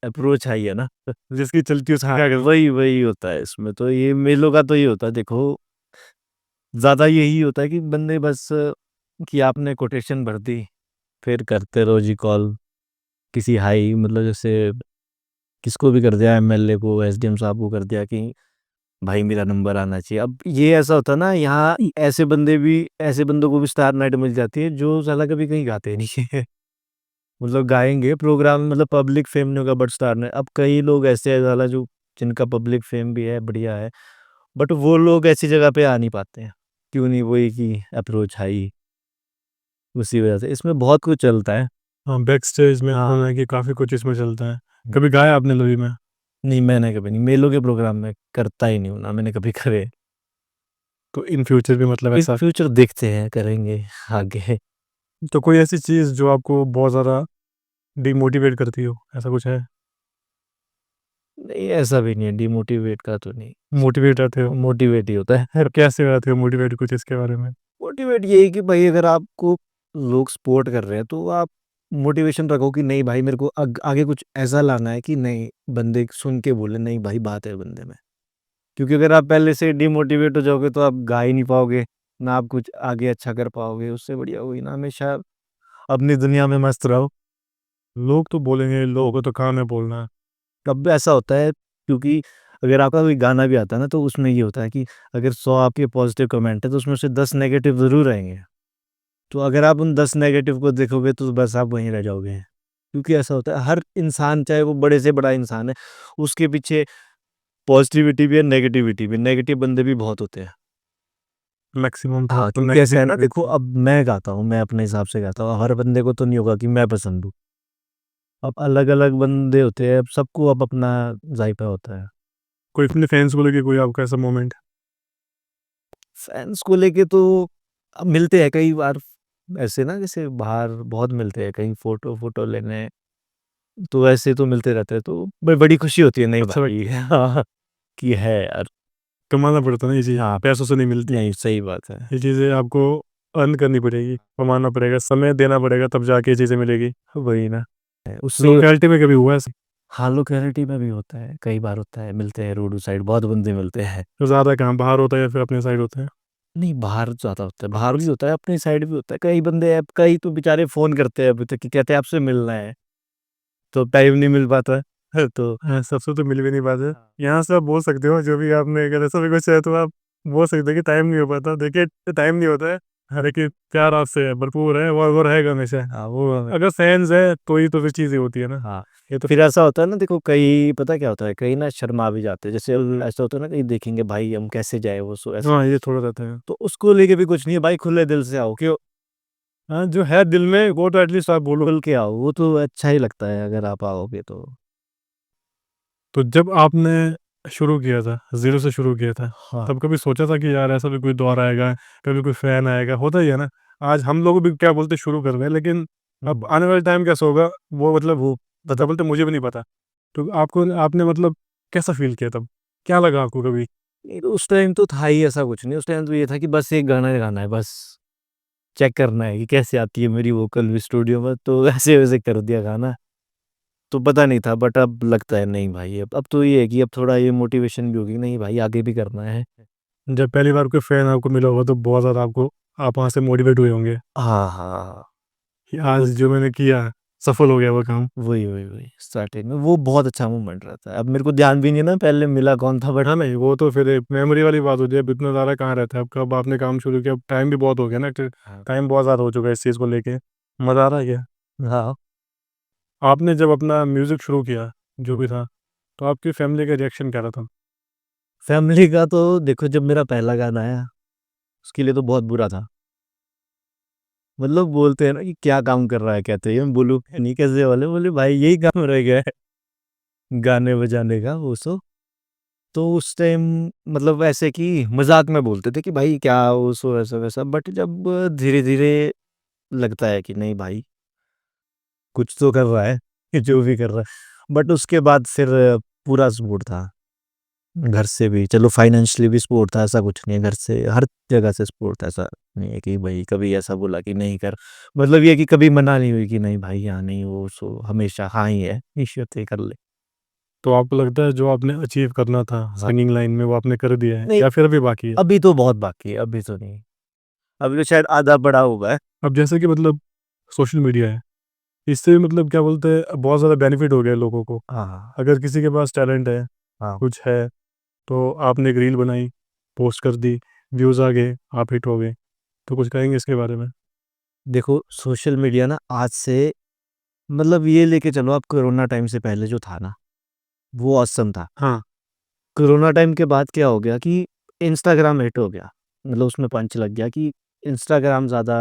अप्रोच हाई है ना, जिसकी चलती है उसका क्या करें? वही वही होता है इसमें, तो ये मेलों का तो ये होता है देखो, ज़्यादा यही होता है कि बंदे बस कि आपने कोटेशन भर दी, फिर करते रहो जी कॉल, किसी हाई मतलब जैसे किसको भी कर दिया, एमएलए को, एसडीएम साहब को कर दिया कि भाई मेरा नंबर आना चाहिए। अब ये ऐसा होता है ना, यहाँ ऐसे बंदों को भी स्टार नाइट मिल जाती है जो साला कभी कहीं गाते नहीं है। मतलब गाएँगे प्रोग्राम, मतलब पब्लिक फेम नहीं होगा बट स्टार नाइट। अब कई लोग ऐसे हैं साला जो जिनका पब्लिक फेम भी है, बढ़िया है, बट वो लोग ऐसी जगह पे आ नहीं पाते हैं। क्यों नहीं? वही कि अप्रोच हाई, उसी वजह से। इसमें बहुत कुछ चलता है। हाँ, बैक स्टेज में हाँ। सुना है कि काफ़ी कुछ इसमें चलता है। कभी गाया आपने लाइव में? नहीं, मैंने कभी नहीं, मेलों के प्रोग्राम में करता ही नहीं हूँ ना, मैंने कभी करे। तो इन फ्यूचर भी मतलब इन ऐसा फ्यूचर देखते हैं, करेंगे आगे। तो कोई ऐसी चीज़ जो आपको बहुत ज़्यादा डिमोटिवेट करती हो, ऐसा कुछ है? नहीं, ऐसा भी नहीं है, डिमोटिवेट का तो नहीं, मोटिवेट रहते हो? मोटिवेट ही होता है। फिर कैसे रहते हो मोटिवेट, कुछ इसके बारे में? मोटिवेट यही कि भाई अगर आपको लोग सपोर्ट कर रहे हैं तो आप मोटिवेशन रखो कि नहीं भाई मेरे को आगे कुछ ऐसा लाना है कि नहीं, बंदे सुन के बोले नहीं भाई बात है बंदे में। क्योंकि अगर आप पहले से डिमोटिवेट हो जाओगे तो आप गा ही नहीं पाओगे, ना आप कुछ आगे अच्छा कर पाओगे। उससे बढ़िया वही ना, हमेशा अपनी दुनिया में मस्त रहो। लोग तो बोलेंगे, लोगों का तो काम है बोलना। अब ऐसा होता है क्योंकि अगर आपका कोई गाना भी आता है ना तो उसमें ये होता है कि अगर 100 आपके पॉजिटिव कमेंट है तो उसमें से 10 नेगेटिव ज़रूर रहेंगे। तो अगर आप उन 10 नेगेटिव को देखोगे तो बस आप वहीं रह जाओगे। क्योंकि ऐसा होता है, हर इंसान चाहे वो बड़े से बड़ा इंसान है, उसके पीछे पॉजिटिविटी भी है, नेगेटिविटी भी। नेगेटिव बंदे भी बहुत होते हैं। मैक्सिमम हाँ, तो क्योंकि ऐसा है ना, देखो अब मैं गाता हूँ, मैं अपने हिसाब से गाता हूँ, हर बंदे को तो नहीं होगा कि मैं पसंद हूँ। अब अलग-अलग बंदे होते हैं, अब सबको अब अपना ज़ायका होता है। कोई अपने फैंस को लेके कोई आपका ऐसा मोमेंट? फैन्स को लेके तो अब मिलते हैं कई बार, ऐसे ना जैसे बाहर बहुत मिलते हैं, कहीं फ़ोटो लेने, तो ऐसे तो मिलते रहते हैं, तो बड़ी खुशी होती है, नहीं अच्छा भाई हाँ, कि है यार। कमाना पड़ता है ना ये चीज़, हाँ, पैसों से नहीं मिलती। नहीं सही बात है। ये चीज़ें आपको अर्न करनी पड़ेगी, कमाना पड़ेगा, समय देना पड़ेगा तब जाके ये चीज़ें मिलेगी। वही ना, उससे लोकेलिटी में कभी हुआ ऐसे? हाँ, लोकेलिटी में भी होता है, कई बार होता है, मिलते हैं रोड साइड बहुत बंदे मिलते हैं। तो ज़्यादा कहाँ बाहर होता है या फिर अपने साइड होते हैं? नहीं, बाहर ज़्यादा होता है, बाहर भी होता है, अपनी साइड भी होता है। कई बंदे अब कई तो बेचारे फ़ोन करते हैं अभी तक कि कहते हैं आपसे मिलना है, तो टाइम नहीं मिल पाता है। तो सबसे तो मिल भी नहीं पाते। हाँ। यहाँ से आप बोल सकते हो जो भी आपने अगर ऐसा भी कुछ है तो आप बोल सकते हो कि टाइम नहीं हो पाता। देखिए टाइम नहीं होता है, लेकिन प्यार आपसे भरपूर है, वो रहेगा हमेशा। हाँ, वो अगर फैन्स है तो ही तो फिर चीज़ें होती है ना। हाँ, ये तो फिर ऐसा होता है ना, देखो कई पता क्या होता है, कई ना शर्मा भी जाते हैं। जैसे ऐसा होता है ना, कहीं देखेंगे भाई हम कैसे जाए वो सो ऐसा, हाँ, ये थोड़ा रहता है। तो उसको लेके भी कुछ नहीं है भाई, खुले दिल से आओ, क्यों हाँ, जो है दिल में वो तो एटलीस्ट आप बोलो। खुल के आओ, वो तो अच्छा ही लगता है अगर आप आओगे तो। तो जब आपने शुरू किया था, ज़ीरो से शुरू किया था, हाँ। तब कभी सोचा था कि यार ऐसा भी कोई दौर आएगा, कभी कोई फ़ैन आएगा? होता ही है ना। आज हम लोग भी क्या बोलते शुरू कर रहे हैं, लेकिन अब आने वाले टाइम कैसा होगा वो मतलब वो क्या बोलते मुझे भी नहीं पता। तो आपको आपने मतलब कैसा फ़ील किया तब? क्या लगा आपको कभी? नहीं, तो उस टाइम तो था ही ऐसा कुछ नहीं, उस टाइम तो ये था कि बस एक गाना गाना है, बस चेक करना है कि कैसे आती है मेरी वोकल भी स्टूडियो में, तो ऐसे वैसे कर दिया गाना। तो पता नहीं था, बट अब लगता है नहीं भाई, अब तो ये है कि अब थोड़ा ये मोटिवेशन भी होगी, नहीं भाई आगे भी करना है। जब पहली बार कोई फ़ैन आपको मिला होगा तो बहुत ज़्यादा आपको आप वहाँ से मोटिवेट हुए होंगे हाँ, हाँ, हाँ। कि आज जो मैंने किया, सफल हो गया वो काम। वही स्टार्टिंग में वो बहुत अच्छा मोमेंट रहता है। अब मेरे को ध्यान भी नहीं है ना पहले मिला कौन था, बट हाँ नहीं, वो तो फिर एक मेमोरी वाली बात होती है। अब इतना ज़्यादा कहाँ रहता है, अब कब आपने काम शुरू किया, अब टाइम भी बहुत हो गया ना, हाँ टाइम बहुत ज़्यादा हो चुका है इस चीज़ को लेके। मज़ा आ रहा है क्या? हाँ। आपने जब अपना म्यूज़िक शुरू किया, जो भी था, तो आपकी फैमिली का रिएक्शन क्या रहा था? फैमिली का तो देखो, जब मेरा पहला गाना आया उसके लिए तो बहुत बुरा था। मतलब बोलते हैं ना कि क्या काम कर रहा है, कहते हैं, मैं बोलूँ नहीं कैसे वाले, बोले भाई यही काम रह गया है गाने बजाने का वो सो। तो उस टाइम मतलब ऐसे कि मजाक में बोलते थे कि भाई क्या वो सो ऐसा वैसा, बट जब धीरे धीरे लगता है कि नहीं भाई कुछ तो कर रहा है जो भी कर रहा है। बट उसके बाद फिर पूरा सपोर्ट था घर से भी, चलो फाइनेंशियली भी सपोर्ट था, ऐसा कुछ नहीं है, घर से हर जगह से सपोर्ट था। ऐसा नहीं है कि भाई कभी ऐसा बोला कि नहीं कर, मतलब ये कि कभी मना नहीं हुई कि नहीं भाई यहाँ नहीं, वो सो हमेशा हाँ ही है, ईश्वर ते कर ले। तो आपको लगता है जो आपने अचीव करना था हाँ। सिंगिंग लाइन में, वो आपने कर दिया है नहीं, या फिर अभी बाकी है? अभी तो बहुत बाकी है, अभी तो नहीं, अभी तो शायद आधा पड़ा हुआ है। अब जैसे कि मतलब सोशल मीडिया है, इससे मतलब क्या बोलते हैं, बहुत ज़्यादा बेनिफिट हो गया है लोगों को। हाँ अगर किसी के पास टैलेंट है, हाँ। कुछ है, तो आपने एक रील बनाई, पोस्ट कर दी, व्यूज़ आ गए, आप हिट हो गए। तो कुछ कहेंगे इसके बारे में? देखो सोशल मीडिया ना आज से, मतलब ये लेके चलो आप, कोरोना टाइम से पहले जो था ना वो ऑसम था। हाँ। कोरोना टाइम के बाद क्या हो गया कि इंस्टाग्राम हिट हो गया, मतलब उसमें पंच लग गया कि इंस्टाग्राम ज़्यादा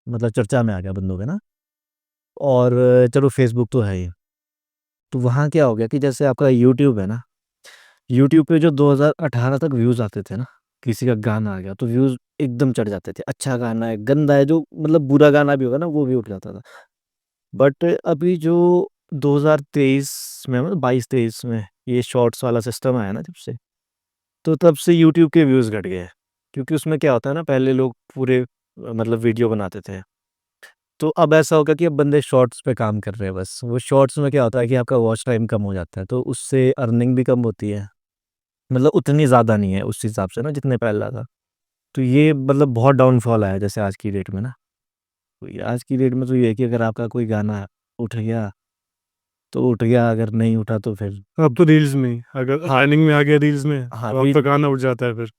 मतलब चर्चा में आ गया बंदों के ना। और चलो फेसबुक तो है ही। तो वहाँ क्या हो गया कि जैसे आपका यूट्यूब है ना, यूट्यूब पे जो 2018 तक व्यूज़ आते थे ना, किसी का गाना आ गया तो व्यूज़ एकदम चढ़ जाते थे। अच्छा गाना है, गंदा है, जो मतलब बुरा गाना भी होगा ना वो भी उठ जाता था। बट अभी जो 2023 में, मतलब 22-23 में ये शॉर्ट्स वाला सिस्टम आया ना जब से, तो तब से यूट्यूब के व्यूज़ घट गए हैं। क्योंकि उसमें क्या होता है ना, पहले लोग पूरे मतलब वीडियो बनाते थे। तो अब ऐसा होगा कि अब बंदे शॉर्ट्स पे काम कर रहे हैं बस। वो शॉर्ट्स में क्या होता है कि आपका वॉच टाइम कम हो जाता है, तो उससे अर्निंग भी कम होती है। मतलब उतनी ज़्यादा नहीं है उस हिसाब से ना जितने पहला था। तो ये मतलब बहुत डाउनफॉल आया जैसे आज की डेट में ना। तो ये आज की डेट में तो ये है कि अगर आपका कोई गाना उठ गया तो उठ गया, अगर नहीं उठा तो फिर अब तो रील्स में, अगर अर्निंग में आ गया रील्स में, हाँ, तो अब तो गाना उठ जाता है फिर।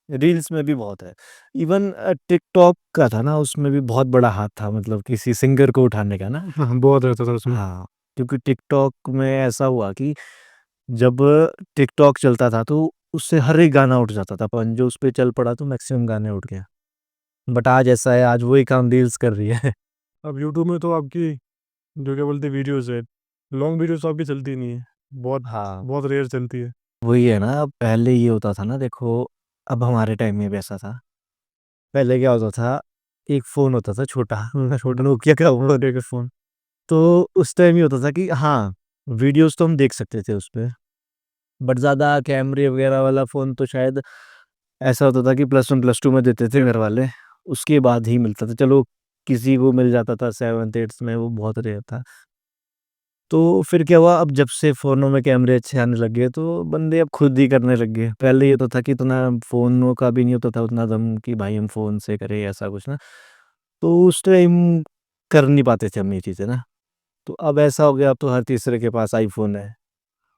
रील्स में भी बहुत है। इवन टिकटॉक का था ना, उसमें भी बहुत बड़ा हाथ था, मतलब किसी सिंगर को उठाने का ना। हाँ, बहुत रहता था उसमें। हाँ, क्योंकि टिकटॉक में ऐसा हुआ कि जब टिकटॉक चलता था तो उससे हर एक गाना उठ जाता था, पर जो उस पे चल पड़ा तो मैक्सिमम गाने उठ गए। बट आज ऐसा है, आज वही काम रील्स कर रही है। अब यूट्यूब में तो आपकी जो क्या बोलते हैं वीडियोज़ है, लॉन्ग वीडियोज़ तो आपकी चलती नहीं है, बहुत हाँ, बहुत रेयर चलती है। वही है ना, पहले ये होता था ना, देखो अब हमारे टाइम में भी ऐसा था। पहले क्या होता था, एक फ़ोन होता था छोटा, छोटा नोकिया का वो एक फ़ोन। तो उस टाइम ये होता था कि हाँ, वीडियोज़ तो हम देख सकते थे उसपे, बट ज़्यादा कैमरे वगैरह वाला फ़ोन तो शायद ऐसा होता था कि +1 +2 में देते थे घर वाले, उसके बाद ही मिलता था। चलो किसी को मिल जाता था 7th-8th में, वो बहुत रेयर था। तो फिर क्या हुआ, अब जब से फ़ोनों में कैमरे अच्छे आने लग गए तो बंदे अब खुद ही करने लग गए। पहले ये तो था कि इतना फ़ोनों का भी नहीं होता था उतना दम कि भाई हम फ़ोन से करें ऐसा कुछ ना। तो उस टाइम कर नहीं पाते थे हम ये चीज़ें ना। तो अब ऐसा हो गया, अब तो हर तीसरे के पास आईफ़ोन है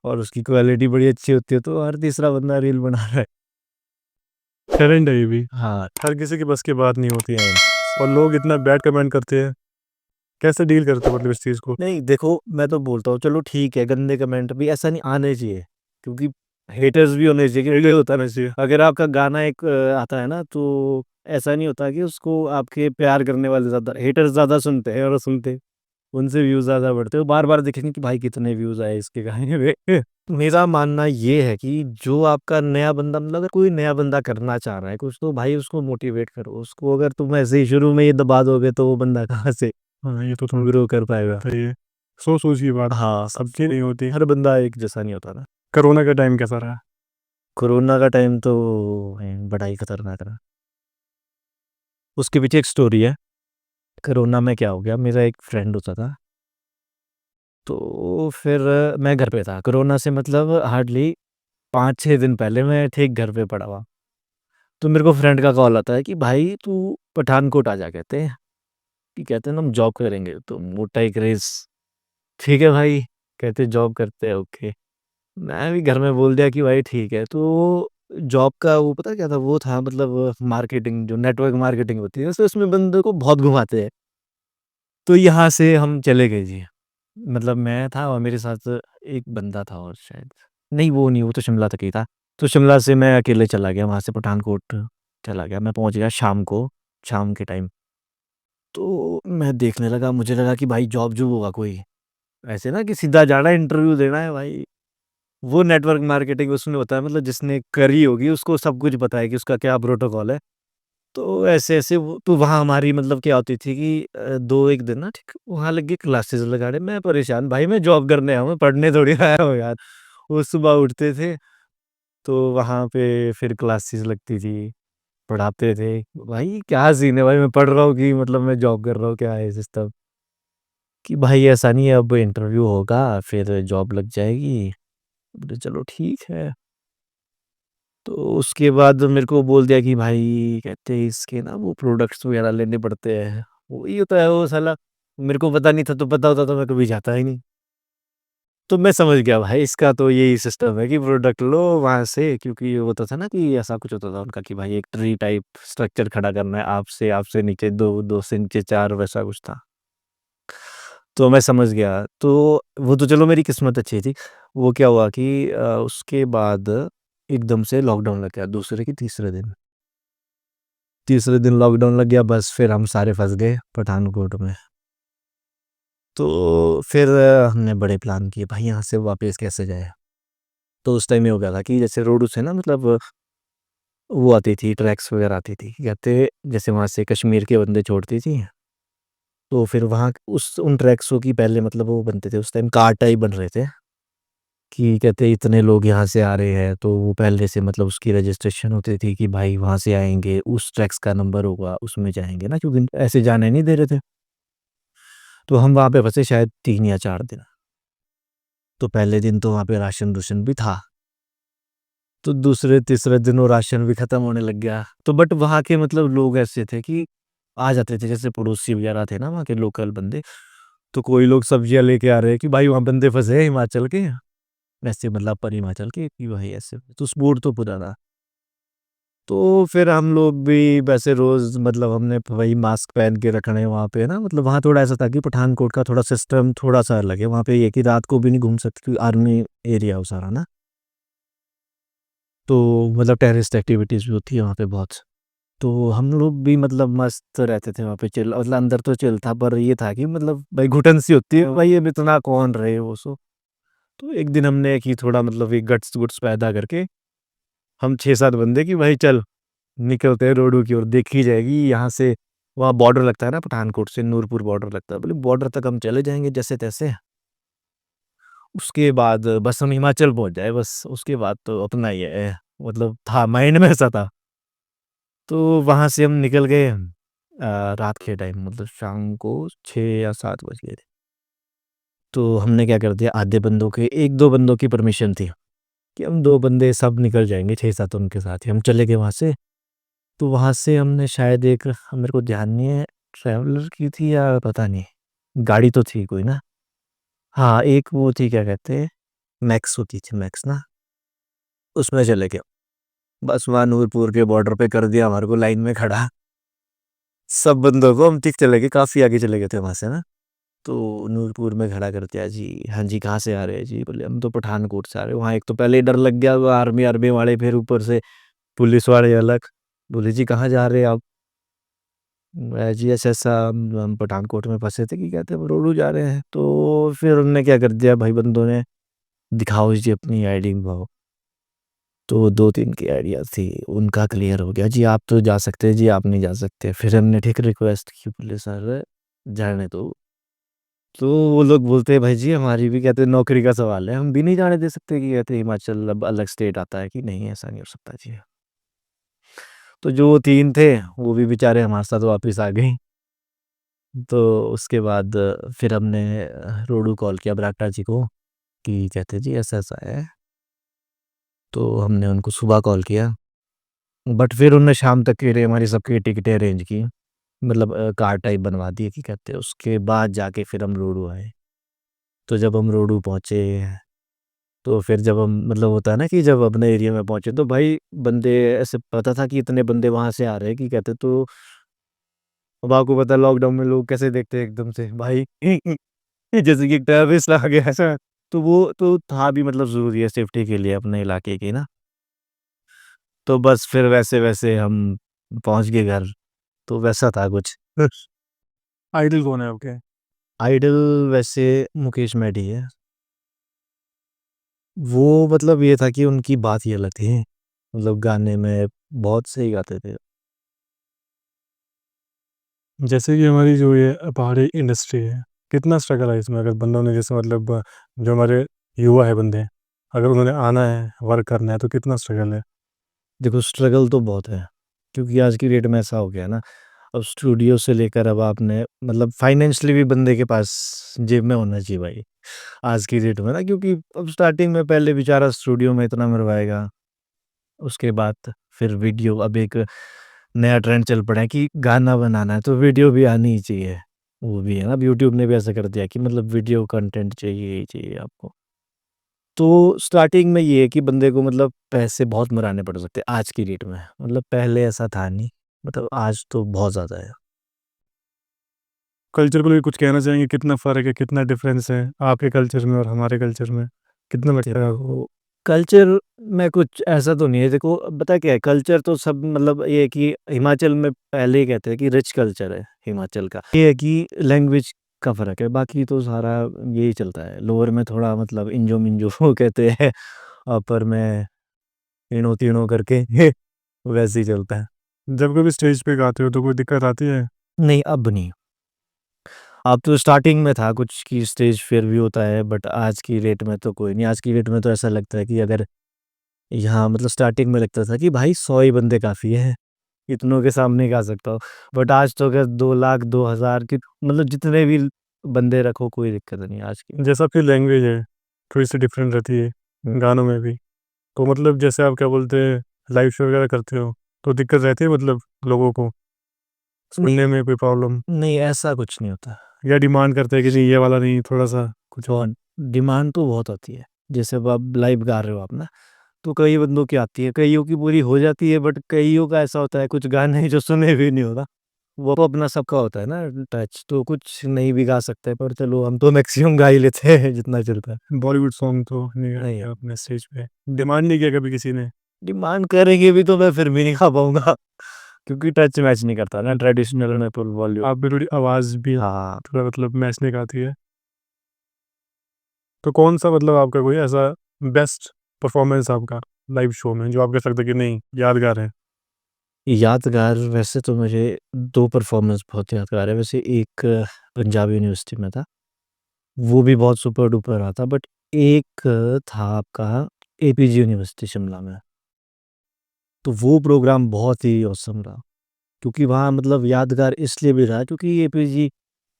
और उसकी क्वालिटी बड़ी अच्छी होती है, तो हर तीसरा बंदा रील बना रहा है। टैलेंट है ये भी, हाँ, हर किसी की बस की बात नहीं होती। नहीं, और लोग इतना बैड कमेंट करते हैं, कैसे डील करते हो मतलब इस चीज़ को? नहीं देखो मैं तो बोलता हूँ चलो ठीक है, गंदे कमेंट भी ऐसा नहीं आने चाहिए, क्योंकि हेटर्स भी होने चाहिए, ये होता नहीं चाहिए। अगर आपका गाना एक आता है ना तो ऐसा नहीं होता कि उसको आपके प्यार करने वाले ज़्यादा, हेटर्स ज़्यादा सुनते हैं और सुनते उनसे व्यूज़ ज़्यादा बढ़ते हो, बार-बार देखेंगे कि भाई कितने व्यूज़ आए इसके गाने पे। तो मेरा मानना ये है कि जो आपका नया बंदा, मतलब अगर कोई नया बंदा करना चाह रहा है कुछ, तो भाई उसको मोटिवेट करो। उसको अगर तुम ऐसे ही शुरू में ये दबा दोगे तो वो बंदा कहाँ से हाँ, ये तो थोड़ा ग्रो कर पाएगा? सही है। सोच-सोच की बात, हाँ, सबकी नहीं होती। हर बंदा एक जैसा नहीं होता ना। कोरोना का टाइम कैसा रहा? कोरोना का टाइम तो बड़ा ही खतरनाक रहा। उसके पीछे एक स्टोरी है। कोरोना में क्या हो गया, मेरा एक फ्रेंड होता था, तो फिर मैं घर पे था। कोरोना से मतलब हार्डली 5-6 दिन पहले मैं ठीक घर पे पड़ा हुआ। तो मेरे को फ्रेंड का कॉल आता है कि भाई तू पठानकोट आ जा, कहते हैं कि कहते हैं ना हम जॉब करेंगे, तो मोटा एक रेस। ठीक है भाई, कहते जॉब करते हैं, ओके। मैं भी घर में बोल दिया कि भाई ठीक है। तो जॉब का वो पता क्या था, वो था मतलब मार्केटिंग, जो नेटवर्क मार्केटिंग होती है, उसमें बंदे को बहुत घुमाते हैं। तो यहाँ से हम चले गए जी। मतलब मैं था और मेरे साथ एक बंदा था और शायद, नहीं वो नहीं, वो तो शिमला तक ही था। तो शिमला से मैं अकेले चला गया, वहाँ से पठानकोट चला गया। मैं पहुँच गया शाम को, शाम के टाइम। तो मैं देखने लगा, मुझे लगा कि भाई जॉब जो होगा कोई, ऐसे ना कि सीधा जाना है इंटरव्यू देना है भाई। वो नेटवर्क मार्केटिंग उसमें होता है, मतलब जिसने करी होगी उसको सब कुछ पता है कि उसका क्या प्रोटोकॉल है। तो ऐसे-ऐसे वो तो वहाँ हमारी मतलब क्या होती थी कि 2-1 दिन ना ठीक वहाँ लग गए क्लासेस लगाने। मैं परेशान, भाई मैं जॉब करने आया हूँ, पढ़ने थोड़ी आया हूँ यार। वो सुबह उठते थे, तो वहाँ पे फिर क्लासेस लगती थी, पढ़ाते थे। भाई क्या सीन है भाई, मैं पढ़ रहा हूँ कि मतलब मैं जॉब कर रहा हूँ, क्या है सिस्टम? कि भाई ऐसा नहीं है, अब इंटरव्यू होगा, फिर जॉब लग जाएगी। बोले चलो ठीक है। तो उसके बाद मेरे को बोल दिया कि भाई कहते हैं इसके ना वो प्रोडक्ट्स वगैरह लेने पड़ते हैं। वही होता है वो साला, मेरे को पता नहीं था, तो पता होता तो मैं कभी जाता ही नहीं। तो मैं समझ गया भाई इसका तो यही सिस्टम है कि प्रोडक्ट लो वहाँ से, क्योंकि ये होता था ना कि ऐसा कुछ होता था उनका कि भाई एक ट्री टाइप स्ट्रक्चर खड़ा करना है, आपसे नीचे 2, 2 से नीचे 4, वैसा कुछ था। तो मैं समझ गया। तो वो तो चलो मेरी किस्मत अच्छी थी। वो क्या हुआ कि उसके बाद एकदम से लॉकडाउन लग गया, दूसरे की तीसरे दिन। तीसरे दिन लॉकडाउन लग गया, बस फिर हम सारे फँस गए पठानकोट में। तो फिर हमने बड़े प्लान किए भाई यहाँ से वापस कैसे जाएँ? तो उस टाइम ये हो गया था कि जैसे रोडू से ना मतलब वो आती थी, ट्रैक्स वगैरह आती थी। कहते जैसे वहाँ से कश्मीर के बंदे छोड़ती थी, तो फिर वहाँ उस उन ट्रैक्सों की पहले मतलब वो बनते थे, उस टाइम कार्ड टाइप बन रहे थे कि कहते इतने लोग यहाँ से आ रहे हैं, तो वो पहले से मतलब उसकी रजिस्ट्रेशन होती थी कि भाई वहाँ से आएँगे, उस ट्रैक्स का नंबर होगा, उसमें जाएँगे ना, क्योंकि ऐसे जाने नहीं दे रहे थे। तो हम वहाँ पे फँसे शायद 3 या 4 दिन। तो पहले दिन तो वहाँ पे राशन-रूशन भी था। तो दूसरे तीसरे दिन वो राशन भी खत्म होने लग गया। तो बट वहाँ के मतलब लोग ऐसे थे कि आ जाते थे, जैसे पड़ोसी वगैरह थे ना वहाँ के लोकल बंदे। तो कोई लोग सब्जियाँ लेके आ रहे हैं कि भाई वहाँ बंदे फँसे हैं हिमाचल के, वैसे मतलब अपर हिमाचल के, कि भाई ऐसे तो मूड तो पूरा था। तो फिर हम लोग भी वैसे रोज़ मतलब हमने वही मास्क पहन के रखना है वहाँ पे ना, मतलब वहाँ थोड़ा ऐसा था कि पठानकोट का थोड़ा सिस्टम थोड़ा-सा अलग है। वहाँ पे ये है कि रात को भी नहीं घूम सकते क्योंकि आर्मी एरिया है वो सारा ना। तो मतलब टेररिस्ट एक्टिविटीज़ भी होती है वहाँ पे बहुत। तो हम लोग भी मतलब मस्त रहते थे वहाँ पे, चिल मतलब अंदर तो चिल था, पर ये था कि मतलब भाई घुटन सी होती है भाई, अब इतना कौन रहे वो सो। तो एक दिन हमने कि थोड़ा मतलब एक गट्स-गुट्स पैदा करके हम 6-7 बंदे कि भाई चल निकलते हैं रोडू की ओर, देखी जाएगी यहाँ से। वहाँ बॉर्डर लगता है ना पठानकोट से, नूरपुर बॉर्डर लगता है। बोले बॉर्डर तक हम चले जाएँगे जैसे-तैसे, उसके बाद बस हम हिमाचल पहुँच जाए बस, उसके बाद तो अपना ही है। मतलब था माइंड में ऐसा था। तो वहाँ से हम निकल गए रात के टाइम, मतलब शाम को 6 या 7 बज गए थे। तो हमने क्या कर दिया, आधे बंदों के 1-2 बंदों की परमिशन थी कि हम 2 बंदे सब निकल जाएँगे, 6-7 उनके साथ ही। हम चले गए वहाँ से। तो वहाँ से हमने शायद एक, मेरे को ध्यान नहीं है, ट्रैवलर की थी या पता नहीं, गाड़ी तो थी कोई ना। हाँ, एक वो थी क्या कहते हैं, मैक्स होती थी, मैक्स ना, उसमें चले गए। बस वहाँ नूरपुर के बॉर्डर पे कर दिया हमारे को लाइन में खड़ा। सब बंदों को हम ठीक चले गए, काफ़ी आगे चले गए थे वहाँ से ना। तो नूरपुर में खड़ा कर दिया जी, हाँ जी, कहाँ से आ रहे हैं जी? बोले हम तो पठानकोट से आ रहे हैं। वहाँ एक तो पहले ही डर लग गया, वो आर्मी वाले, फिर ऊपर से पुलिस वाले अलग। बोले जी कहाँ जा रहे हैं आप? मैं जी ऐसा-ऐसा हम पठानकोट में फँसे थे कि कहते हैं रोडू जा रहे हैं। तो फिर उन्होंने क्या कर दिया भाई बंदों ने, दिखाओ जी अपनी आईडी दिखाओ। तो 2-3 की आइडिया थी, उनका क्लियर हो गया, जी आप तो जा सकते हैं, जी आप नहीं जा सकते। फिर हमने ठीक रिक्वेस्ट की, बोले सर जाने दो। तो वो लोग बोलते हैं भाई जी हमारी भी कहते हैं नौकरी का सवाल है, हम भी नहीं जाने दे सकते, कि कहते हिमाचल अब अलग स्टेट आता है कि नहीं, ऐसा नहीं हो सकता जी। तो जो 3 थे वो भी बेचारे हमारे साथ वापस आ गए। तो उसके बाद फिर हमने रोडू कॉल किया बराटा जी को कि कहते जी ऐसा-ऐसा है। तो हमने उनको सुबह कॉल किया, बट फिर उन्होंने शाम तक के लिए हमारी सबकी टिकटें अरेंज की। मतलब कार टाइप बनवा दिए कि कहते हैं, उसके बाद जाके फिर हम रोडू आए। तो जब हम रोडू पहुँचे, तो फिर जब हम मतलब होता है ना कि जब अपने एरिया में पहुँचे तो भाई बंदे ऐसे पता था कि इतने बंदे वहाँ से आ रहे हैं कि कहते तो अब आपको पता है लॉकडाउन में लोग कैसे देखते हैं एकदम से भाई जैसे कि टेररिस्ट आ गया ऐसा। तो वो तो था भी मतलब ज़रूरी है सेफ्टी के लिए अपने इलाके की ना। तो बस फिर वैसे-वैसे हम पहुँच गए घर, तो वैसा था कुछ। आइडल कौन है आपके? आइडल वैसे मुकेश मेडी है। वो मतलब ये था कि उनकी बात ही अलग थी। मतलब गाने में बहुत सही गाते थे। जैसे कि हमारी जो ये पहाड़ी इंडस्ट्री है, कितना स्ट्रगल है इसमें? अगर बंदों ने जैसे मतलब जो हमारे युवा है बंदे, अगर उन्होंने आना है, वर्क करना है, तो कितना स्ट्रगल है? देखो स्ट्रगल तो बहुत है, क्योंकि आज की डेट में ऐसा हो गया है ना, अब स्टूडियो से लेकर अब आपने मतलब फाइनेंशियली भी बंदे के पास जेब में होना चाहिए भाई, आज की डेट में ना, क्योंकि अब स्टार्टिंग में पहले बेचारा स्टूडियो में इतना मरवाएगा, उसके बाद फिर वीडियो, अब एक नया ट्रेंड चल पड़ा है कि गाना बनाना है तो वीडियो भी आनी ही चाहिए। वो भी है ना, अब यूट्यूब ने भी ऐसा कर दिया कि मतलब वीडियो कंटेंट चाहिए ही चाहिए आपको। तो स्टार्टिंग में ये है कि बंदे को मतलब पैसे बहुत मराने पड़ सकते हैं आज की डेट में, मतलब पहले ऐसा था नहीं, मतलब आज तो बहुत ज़्यादा है। कल्चर को लेके कुछ कहना चाहेंगे? कितना फ़र्क है, कितना डिफरेंस है आपके कल्चर में और हमारे कल्चर में? कितना लगता है आपको? देखो, कल्चर में कुछ ऐसा तो नहीं है, देखो पता क्या है, कल्चर तो सब मतलब ये है कि हिमाचल में पहले ही कहते हैं कि रिच कल्चर है हिमाचल का। ये है कि लैंग्वेज का फ़र्क है, बाकी तो सारा यही चलता है। लोअर में थोड़ा मतलब इंजो-मिंजो वो कहते हैं, अपर में इणो-तिणो करके वैसे ही चलता है। जब कभी स्टेज पे गाते हो तो कोई दिक्कत आती है? नहीं, अब नहीं। अब तो स्टार्टिंग में था कुछ कि स्टेज फ़ियर भी होता है, बट आज की डेट में तो कोई नहीं। आज की डेट में तो ऐसा लगता है कि अगर यहाँ मतलब स्टार्टिंग में लगता था कि भाई 100 ही बंदे काफ़ी हैं, इतनों के सामने गा सकता हूँ। बट आज तो अगर 2 लाख, 2000 की मतलब जितने भी बंदे रखो कोई दिक्कत नहीं आज की। जैसा आपकी लैंग्वेज है, थोड़ी-सी डिफरेंट रहती है, हुँ। गानों में भी। तो मतलब जैसे आप क्या बोलते हैं, लाइव शो वगैरह करते हो, तो दिक्कत रहती है मतलब लोगों को नहीं, सुनने में कोई प्रॉब्लम? नहीं ऐसा कुछ नहीं होता। या डिमांड करते हैं कि नहीं ये वाला नहीं, थोड़ा-सा कुछ और? बहुत डिमांड तो बहुत होती है। जैसे अब आप लाइव गा रहे हो आप ना, तो कई बंदों की आती है, कइयों की पूरी हो जाती है, बट कइयों का ऐसा होता है कुछ गाने जो सुने भी नहीं होता। वो तो अपना सबका होता है ना टच, तो कुछ नहीं भी गा सकते, पर चलो हम तो मैक्सिमम गा ही लेते हैं जितना चलता है। बॉलीवुड सॉन्ग तो नहीं नहीं, गाया आपने स्टेज पे, डिमांड नहीं किया कभी किसी ने? डिमांड करेंगे भी तो मैं फिर भी नहीं गा पाऊँगा क्योंकि टच मैच नहीं करता ना ट्रेडिशनल में फुल वॉल्यूम। आप भी थोड़ी आवाज़ भी हाँ, थोड़ा मतलब मैच नहीं खाती है। तो कौन-सा मतलब आपका कोई ऐसा बेस्ट परफॉर्मेंस आपका लाइव शो में जो आप कह सकते हैं कि नहीं यादगार है? यादगार वैसे तो मुझे 2 परफ़ॉर्मेंस बहुत यादगार है। वैसे एक पंजाब यूनिवर्सिटी में था, वो भी बहुत सुपर डुपर रहा था, बट एक था आपका एपीजी यूनिवर्सिटी शिमला में। तो वो प्रोग्राम बहुत ही ऑसम रहा, क्योंकि वहाँ मतलब यादगार इसलिए भी रहा क्योंकि एपीजी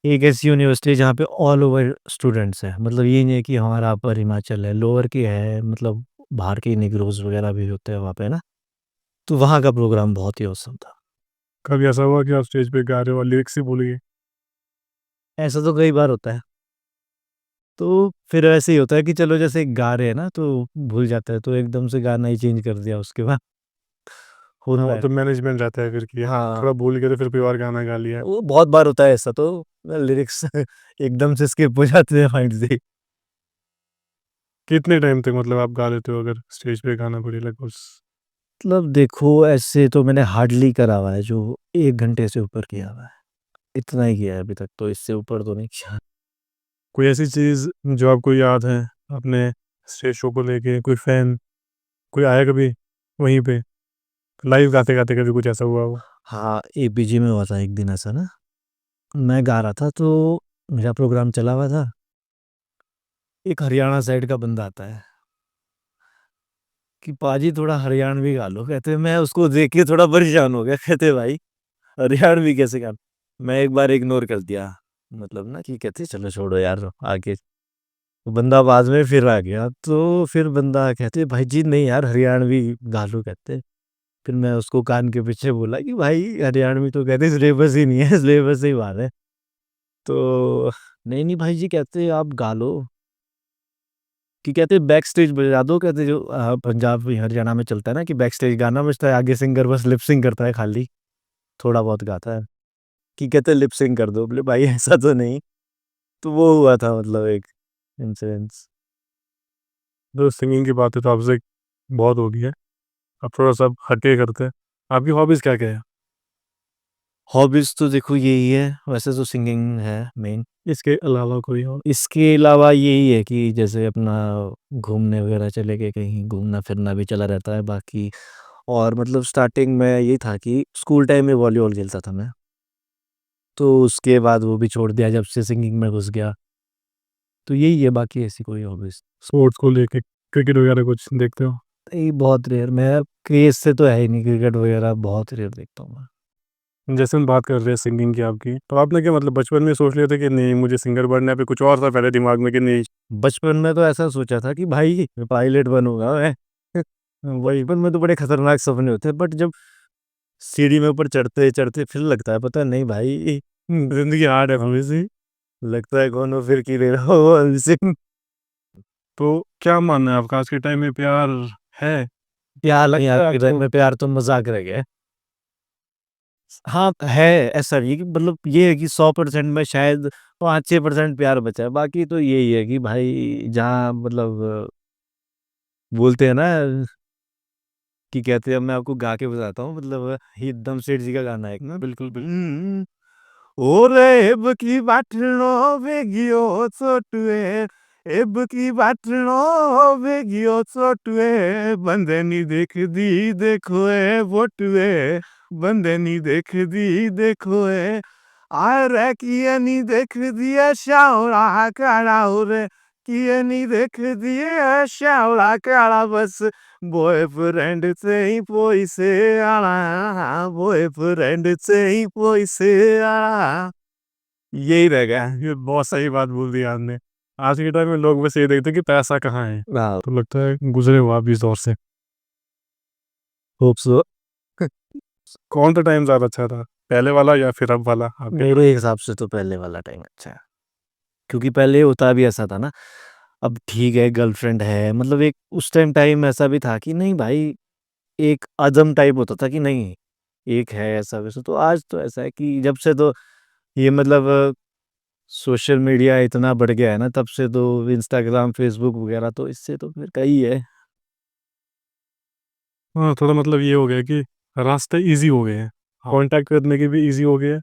एक ऐसी यूनिवर्सिटी है जहाँ पे ऑल ओवर स्टूडेंट्स हैं। मतलब ये नहीं है कि हमारा अपर हिमाचल है, लोअर की है, मतलब बाहर के निग्रोज़ वगैरह भी होते हैं वहाँ पे ना। तो वहाँ का प्रोग्राम बहुत ही ऑसम था। कभी ऐसा हुआ कि आप स्टेज पे गा रहे हो और लिरिक्स ही भूल गए? ऐसा तो कई बार होता है। तो फिर ऐसे ही होता है कि चलो जैसे गा रहे हैं ना तो भूल जाते हैं, तो एकदम से गाना ही चेंज कर दिया उसके बाद, हाँ, होता है। मतलब मैनेजमेंट रहता है फिर कि हाँ, थोड़ा भूल गए तो फिर कोई और गाना गा लिया। वो बहुत बार होता है ऐसा, तो लिरिक्स एकदम से स्किप हो जाते हैं माइंड से। कितने टाइम तक मतलब आप गा लेते हो अगर स्टेज पे गाना पड़े लगभग मतलब देखो ऐसे तो मैंने हार्डली करा हुआ है जो 1 घंटे से ऊपर किया हुआ है। इतना ही किया है अभी तक, तो इससे ऊपर तो नहीं किया। कोई ऐसी चीज़ जो आपको याद है अपने स्टेज शो को लेके? कोई फैन कोई आया कभी वहीं पे लाइव गाते-गाते कभी कुछ ऐसा हुआ हो? हाँ, एपीजी में हुआ था एक दिन ऐसा ना, मैं गा रहा था तो मेरा प्रोग्राम चला हुआ था, एक हरियाणा साइड का बंदा आता है कि पाजी थोड़ा हरियाणवी गा लो, कहते मैं उसको देख के थोड़ा परेशान हो गया, कहते भाई हरियाणवी कैसे गा, मैं एक बार इग्नोर कर दिया, मतलब ना कि कहते चलो छोड़ो यार आगे। वो बंदा बाद में फिर आ गया, तो फिर बंदा कहते भाई जी नहीं यार हरियाणवी गा लो, कहते फिर मैं उसको कान के पीछे बोला कि भाई हरियाणवी तो कहते सिलेबस ही नहीं है, सिलेबस से ही बाहर है। तो नहीं, नहीं भाई जी कहते आप गा लो। कि कहते बैक स्टेज बजा दो, कहते जो पंजाब या हरियाणा में चलता है ना कि बैक स्टेज गाना बजता है, आगे सिंगर बस लिप सिंक करता है खाली, थोड़ा बहुत गाता है, कि कहते लिप सिंक कर दो। बोले भाई ऐसा तो नहीं। तो वो हुआ था मतलब एक इंसिडेंस। तो सिंगिंग की बातें तो आपसे बहुत हो गई है, अब थोड़ा सा हटके करते हैं। आपकी हॉबीज़ क्या क्या है? हॉबीज तो देखो यही है, वैसे तो सिंगिंग है मेन। इसके अलावा कोई और? इसके अलावा यही है कि जैसे अपना घूमने वगैरह चले गए, कहीं घूमना फिरना भी चला रहता है बाकी। और मतलब स्टार्टिंग में यही था कि स्कूल टाइम में वॉलीबॉल खेलता था मैं, तो उसके बाद वो भी छोड़ दिया जब से सिंगिंग में घुस गया। तो यही है, बाकी ऐसी कोई हॉबीज स्पोर्ट्स को लेके क्रिकेट वगैरह कुछ देखते हो? नहीं, बहुत रेयर। मैं क्रेज से तो है ही नहीं, क्रिकेट वगैरह बहुत रेयर देखता हूँ मैं। जैसे हम बात कर रहे हैं सिंगिंग की आपकी, तो आपने क्या मतलब बचपन में सोच लिया था कि नहीं मुझे सिंगर बनना है, फिर कुछ और था पहले दिमाग में कि नहीं? बचपन में तो ऐसा सोचा था कि भाई मैं पायलट बनूंगा मैं। बचपन में तो बड़े खतरनाक सपने होते हैं, बट जब सीढ़ी में ऊपर चढ़ते चढ़ते फिर लगता है पता नहीं भाई जिंदगी हार्ड है थोड़ी सी। लगता है कौन हो फिर की ले रहा हो सिंह। तो क्या मानना है आपका, आज के टाइम में प्यार है? प्यार में प्यार तो मजाक रह गया है। हाँ है, ऐसा नहीं है कि मतलब ये है कि 100% में शायद 5-6% प्यार बचा है, बाकी तो यही है कि भाई जहाँ मतलब बोलते हैं ना कि कहते हैं, मैं आपको गा के बताता हूँ, मतलब ये दम सेठ जी का गाना है एक ना। बिल्कुल बिल्कुल। ओरे एब की बाटलो बेगियो छोटुए, एब की बाटलो बेगियो छोटुए, बंदे नी देख दी देखो ए बोटुए, बंदे नी देख दी देखो ए, आ रे किए नी देख दिया शावड़ा काड़ा रे, किए नी देख दिया शावड़ा काड़ा, बस बॉयफ्रेंड से ही पैसे आना, बॉयफ्रेंड से ही पैसे आना। यही रह गया। ये बहुत सही बात बोल दी आपने। आज के टाइम में लोग बस ये देखते हैं कि पैसा कहाँ है, हाँ, तो लगता है गुजरे हो आप इस दौर से। Hope so. कौन सा टाइम ज़्यादा अच्छा था, पहले वाला या फिर अब वाला आपके? मेरे हिसाब से तो पहले वाला टाइम अच्छा है, क्योंकि पहले होता भी ऐसा था ना। अब ठीक है गर्लफ्रेंड है, मतलब एक उस टाइम ऐसा भी था कि नहीं भाई, एक अदम टाइप होता था कि नहीं एक है ऐसा वैसा। तो आज तो ऐसा है कि जब से तो ये मतलब सोशल मीडिया इतना बढ़ गया है ना, तब से तो इंस्टाग्राम फेसबुक वगैरह, तो इससे तो फिर कई है। हाँ, थोड़ा मतलब ये हो गया कि रास्ते ईज़ी हो गए हैं, कॉन्टैक्ट करने के भी ईज़ी हो गए हैं।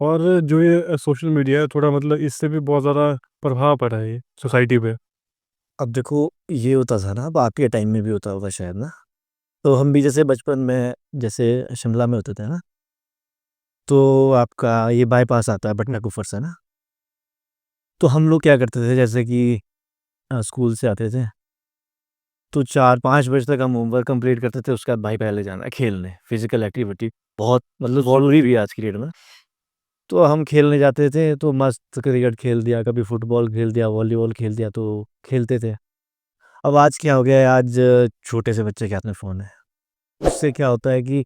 और जो ये सोशल मीडिया है, थोड़ा मतलब इससे भी बहुत ज़्यादा प्रभाव पड़ा है ये सोसाइटी पे। अब देखो ये होता था ना, अब आपके टाइम में भी होता होगा शायद ना। तो हम भी जैसे बचपन में जैसे शिमला में होते थे ना, तो आपका ये बाईपास आता है बटना कुफर से ना। तो हम लोग क्या करते थे, जैसे कि स्कूल से आते थे तो 4-5 बजे तक हम होमवर्क कंप्लीट करते थे, उसके बाद भाई पहले जाना है खेलने, फिजिकल एक्टिविटी बहुत मतलब ज़रूरी भी है आज की डेट में। तो हम खेलने जाते थे, तो मस्त क्रिकेट खेल दिया, कभी फुटबॉल खेल दिया, वॉलीबॉल खेल दिया, तो खेलते थे। अब आज क्या हो गया है, आज छोटे से बच्चे के हाथ में फ़ोन है। उससे क्या होता है कि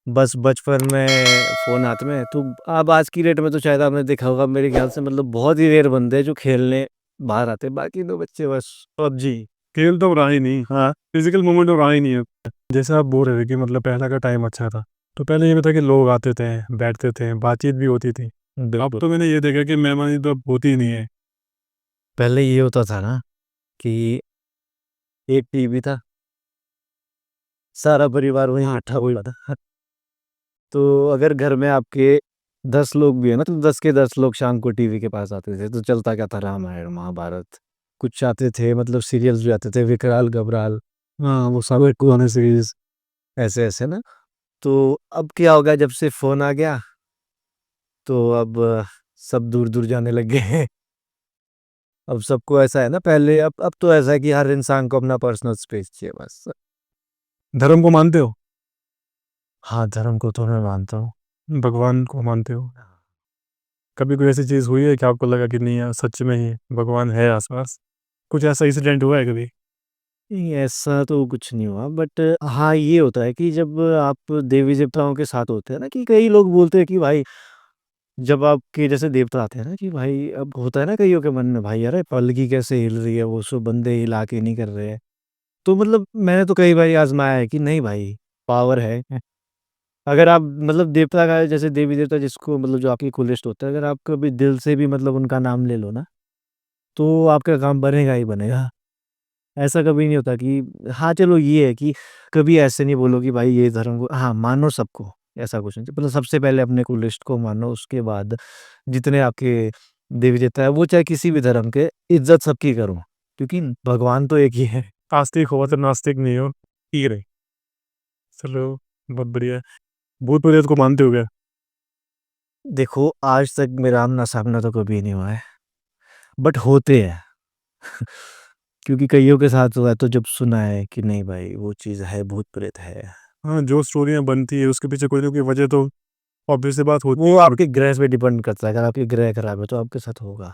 बस बचपन में फ़ोन हाथ में, तो अब आज की डेट में तो शायद आपने देखा होगा, मेरे ख्याल से मतलब बहुत ही रेयर बंदे हैं जो खेलने बाहर आते हैं, बाकी तो बच्चे बस पबजी। खेल तो रहा ही नहीं, हाँ, फिजिकल मूवमेंट तो रहा ही नहीं है। जैसे आप बोल रहे थे कि मतलब पहला का टाइम अच्छा था, तो पहले ये भी था कि लोग आते थे, बैठते थे, बातचीत भी होती थी। अब बिल्कुल। तो मैंने ये देखा कि मेहमानी तो अब होती ही नहीं है। पहले ये होता था ना कि एक टीवी था, सारा परिवार वहीं इकट्ठा हुआ था। तो अगर घर में आपके 10 लोग भी है ना, तो 10 के 10 लोग शाम को टीवी के पास आते थे, तो चलता क्या था, रामायण महाभारत कुछ आते थे, मतलब सीरियल्स भी आते थे, विकराल घबराल, हाँ, वो सारे पुराने सीरीज़। ऐसे ऐसे ना। तो अब क्या होगा, जब से फोन आ गया तो अब सब दूर दूर जाने लग गए हैं। अब सबको ऐसा है ना, पहले अब तो ऐसा है कि हर इंसान को अपना पर्सनल स्पेस चाहिए बस। धर्म को मानते हो? हाँ, धर्म को तो मैं मानता हूँ। भगवान को मानते हो? कभी कोई ऐसी चीज़ हुई है कि आपको लगा कि नहीं यार सच में ही भगवान है आस-पास? कुछ ऐसा इंसिडेंट हुआ है कभी? नहीं, ऐसा तो कुछ नहीं हुआ, बट हाँ, ये होता है कि जब आप देवी-देवताओं के साथ होते हैं ना, कि कई लोग बोलते हैं कि भाई जब आपके जैसे देवता आते हैं ना कि भाई अब होता है ना कईयों के मन में भाई अरे पलकी कैसे हिल रही है, वो सब बंदे हिला के नहीं कर रहे हैं। तो मतलब मैंने तो कई बार आज़माया है कि नहीं भाई पावर है। अगर आप मतलब देवता का जैसे देवी-देवता जिसको मतलब जो आपके कूलेस्ट होता है, अगर आप कभी दिल से भी मतलब उनका नाम ले लो ना, तो आपका काम बनेगा ही बनेगा। ऐसा कभी नहीं होता कि हाँ, चलो ये है कि कभी ऐसे नहीं बोलो कि भाई ये धर्म को हाँ, मानो सबको, ऐसा कुछ नहीं। मतलब सबसे पहले अपने कूलेस्ट को मानो, उसके बाद जितने आपके देवी-देवता हैं, वो चाहे किसी भी धर्म के, इज़्ज़त सबकी करो, क्योंकि भगवान तो एक ही है। आस्तिक हो तो नास्तिक नहीं हो, ठीक रहे। चलो, बहुत बढ़िया है। भूत प्रेत को मानते हो क्या? देखो, आज तक मेरा आमना-सामना तो कभी नहीं हुआ है, बट होते हैं। क्योंकि कइयों के साथ हुआ है तो जब सुना है कि नहीं भाई वो चीज़ है, भूत-प्रेत है। हाँ, जो स्टोरियाँ बनती है उसके पीछे कोई ना कोई वजह तो ऑब्वियस सी बात होती वो है। आपके ग्रह पे डिपेंड करता है, अगर आपके ग्रह खराब है तो आपके साथ होगा।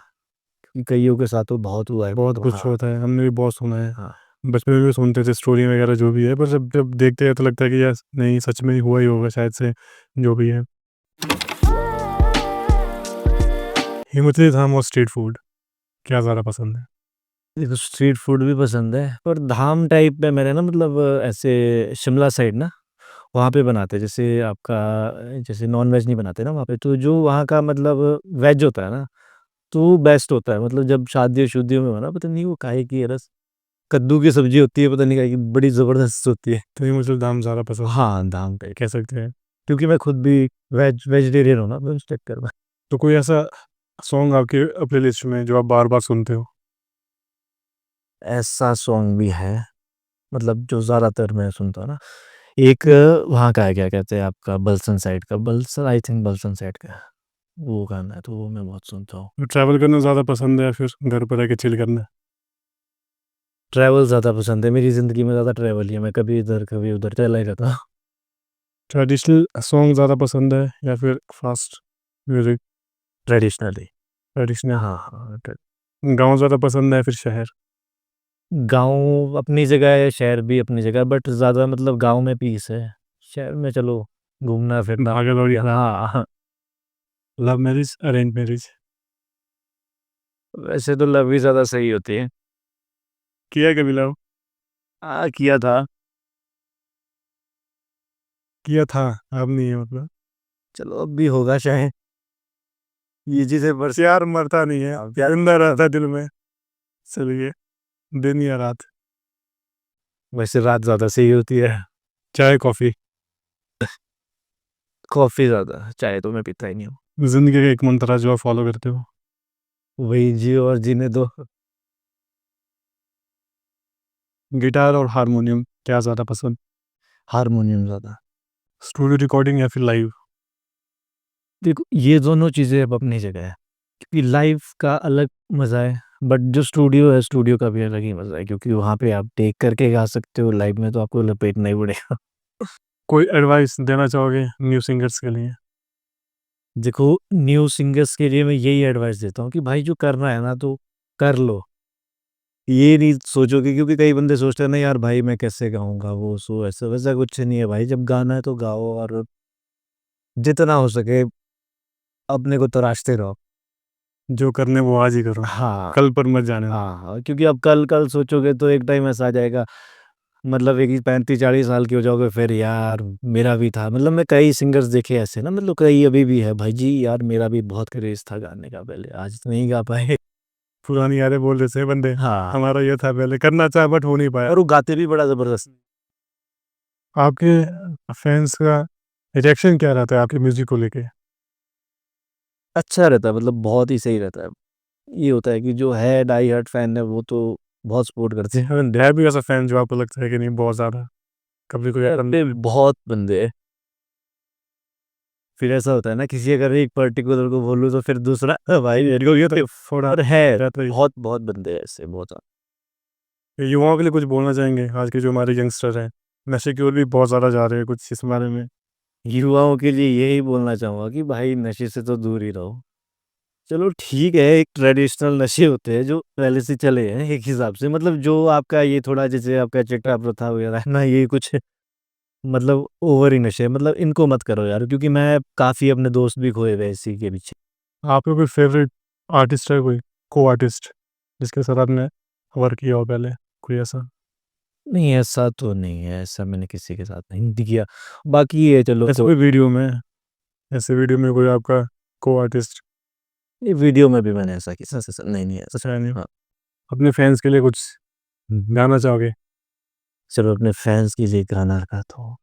क्योंकि कइयों के साथ तो बहुत हुआ है। बहुत कुछ हाँ, होता है, हमने भी बहुत सुना है। हाँ। बचपन में भी सुनते थे स्टोरी वगैरह जो भी है, पर जब जब देखते हैं तो लगता है कि यार नहीं, सच में ही हुआ ही होगा शायद से, जो भी है। हिमाचली धाम और स्ट्रीट फूड क्या ज़्यादा पसंद है? देखो स्ट्रीट फूड भी पसंद है, पर धाम टाइप में मैंने ना मतलब ऐसे शिमला साइड ना, वहाँ पे बनाते हैं। जैसे आपका जैसे नॉन-वेज नहीं बनाते ना वहाँ पे, तो जो वहाँ का मतलब वेज होता है ना, तो बेस्ट होता है। मतलब जब शादियों-शुदियों में हो ना, पता नहीं वो काहे की है रस कद्दू की सब्ज़ी होती है, पता नहीं काहे की, बड़ी ज़बरदस्त होती है। तो हिमाचली धाम ज़्यादा पसंद हाँ, धाम टाइप। कह सकते हैं। क्योंकि मैं खुद भी वेजिटेरियन हूँ ना, तो इस चक्कर में। तो कोई ऐसा सॉन्ग आपके प्लेलिस्ट में जो आप बार-बार सुनते हो? ऐसा सॉन्ग भी है, मतलब जो ज़्यादातर मैं सुनता हूँ ना, एक वहाँ का है क्या कहते हैं आपका बलसन साइड का, Balsan I think Balsan side का, वो गाना है तो वो मैं बहुत सुनता हूँ। तो ट्रैवल करना ज़्यादा पसंद है या फिर घर पर रह के चिल करना? ट्रैवल ज़्यादा पसंद है, मेरी ज़िंदगी में ज़्यादा ट्रैवल ही है, मैं कभी इधर कभी उधर चला ही रहता हूँ। ट्रेडिशनल सॉन्ग ज़्यादा पसंद है या फिर फास्ट म्यूज़िक? ट्रेडिशनली। ट्रेडिशनल। हाँ, हाँ, गाँव ज़्यादा पसंद है या फिर शहर? गाँव अपनी जगह है, शहर भी अपनी जगह है, बट ज़्यादा मतलब गाँव में पीस है। शहर में चलो घूमना-फिरना भागा-दौड़ी, हाँ, लव मैरिज, अरेंज मैरिज? वैसे तो लव ही ज़्यादा सही होती है। किया है कभी लव? हाँ, किया था। किया था, अब नहीं है मतलब? चलो अब भी होगा शायद। ये चीज़ें बरस प्यार मरता नहीं है, हाँ, प्यार ज़िंदा रहता है दिल में। चलिए, दिन या रात? वैसे रात ज़्यादा सही होती है। चाय, कॉफ़ी? कॉफ़ी ज़्यादा, चाय तो मैं पीता ही नहीं हूँ। ज़िंदगी का एक मंत्र जो आप फ़ॉलो करते हो? वही जियो और जीने दो। गिटार और हारमोनियम क्या ज़्यादा पसंद? हारमोनियम ज़्यादा। स्टूडियो रिकॉर्डिंग या फिर लाइव? देखो ये दोनों चीज़ें अब अपनी जगह है, क्योंकि लाइव का अलग मज़ा है, बट जो स्टूडियो है, स्टूडियो का भी अलग ही मज़ा है, क्योंकि वहाँ पे आप टेक करके गा सकते हो, लाइव में तो आपको लपेटना ही पड़ेगा। कोई एडवाइस देना चाहोगे न्यू सिंगर्स के लिए? देखो न्यू सिंगर्स के लिए मैं यही एडवाइस देता हूँ कि भाई जो करना है ना तो कर लो। ये नहीं सोचो कि क्योंकि कई बंदे सोचते हैं ना यार भाई मैं कैसे गाऊँगा वो सो ऐसा वैसा कुछ नहीं है भाई, जब गाना है तो गाओ और जितना हो सके अपने को तराशते रहो। जो करने वो आज ही करो, हाँ, कल पर मत जाने दो। हाँ, हाँ, क्योंकि अब कल-कल सोचोगे तो एक टाइम ऐसा आ जाएगा, मतलब एक ही 35-40 साल के हो जाओगे फिर यार मेरा भी था, मतलब मैं कई सिंगर्स देखे ऐसे ना, मतलब कई अभी भी है भाई जी यार मेरा भी बहुत क्रेज़ था गाने का पहले, आज तो नहीं गा पाए। पुरानी यादें बोल देते हैं बंदे, हाँ, हमारा ये था पहले, करना चाहा बट हो नहीं पाया। और वो गाते भी बड़ा ज़बरदस्त। आपके फैन्स का रिएक्शन क्या रहता है आपके म्यूज़िक को लेके? अच्छा रहता है, मतलब बहुत ही सही रहता है। ये होता है कि जो है डाई हार्ड फैन है वो तो बहुत सपोर्ट करते हैं। है भी ऐसा फैन जो आपको लगता है कि नहीं बहुत ज़्यादा, कभी कोई ऐसा पे बहुत बंदे हैं। फिर ऐसा होता है ना किसी अगर एक पर्टिकुलर को बोलूँ तो फिर दूसरा भाई मेरे को ये तो थोड़ा और है रहता ही। बहुत बंदे हैं ऐसे बहुत। युवाओं के लिए कुछ बोलना चाहेंगे? आज के जो हमारे यंगस्टर हैं, नशे की ओर भी बहुत ज़्यादा जा रहे हैं, कुछ इस बारे में? युवाओं के लिए यही बोलना चाहूँगा कि भाई नशे से तो दूर ही रहो। चलो ठीक है, एक ट्रेडिशनल नशे होते हैं जो पहले से चले हैं एक हिसाब से, मतलब जो आपका ये थोड़ा जैसे आपका चिट्टा प्रथा वगैरह है ना, ये कुछ मतलब ओवर ही नशे, मतलब इनको मत करो यार, क्योंकि मैं काफ़ी अपने दोस्त भी खोए हुए हैं इसी के पीछे। आपका कोई फेवरेट आर्टिस्ट है, कोई को आर्टिस्ट जिसके साथ आपने वर्क किया हो पहले, कोई ऐसा? नहीं, ऐसा तो नहीं है, ऐसा मैंने किसी के साथ नहीं किया। बाकी ये चलो ऐसे कोई वीडियो में, ऐसे वीडियो में कोई आपका को आर्टिस्ट? ये वीडियो में भी मैंने ऐसा किया नहीं, नहीं ऐसा। अच्छा, नहीं। हाँ, अपने फैंस के लिए कुछ गाना चाहोगे? चलो अपने फैंस के लिए गाना लगाता हूँ।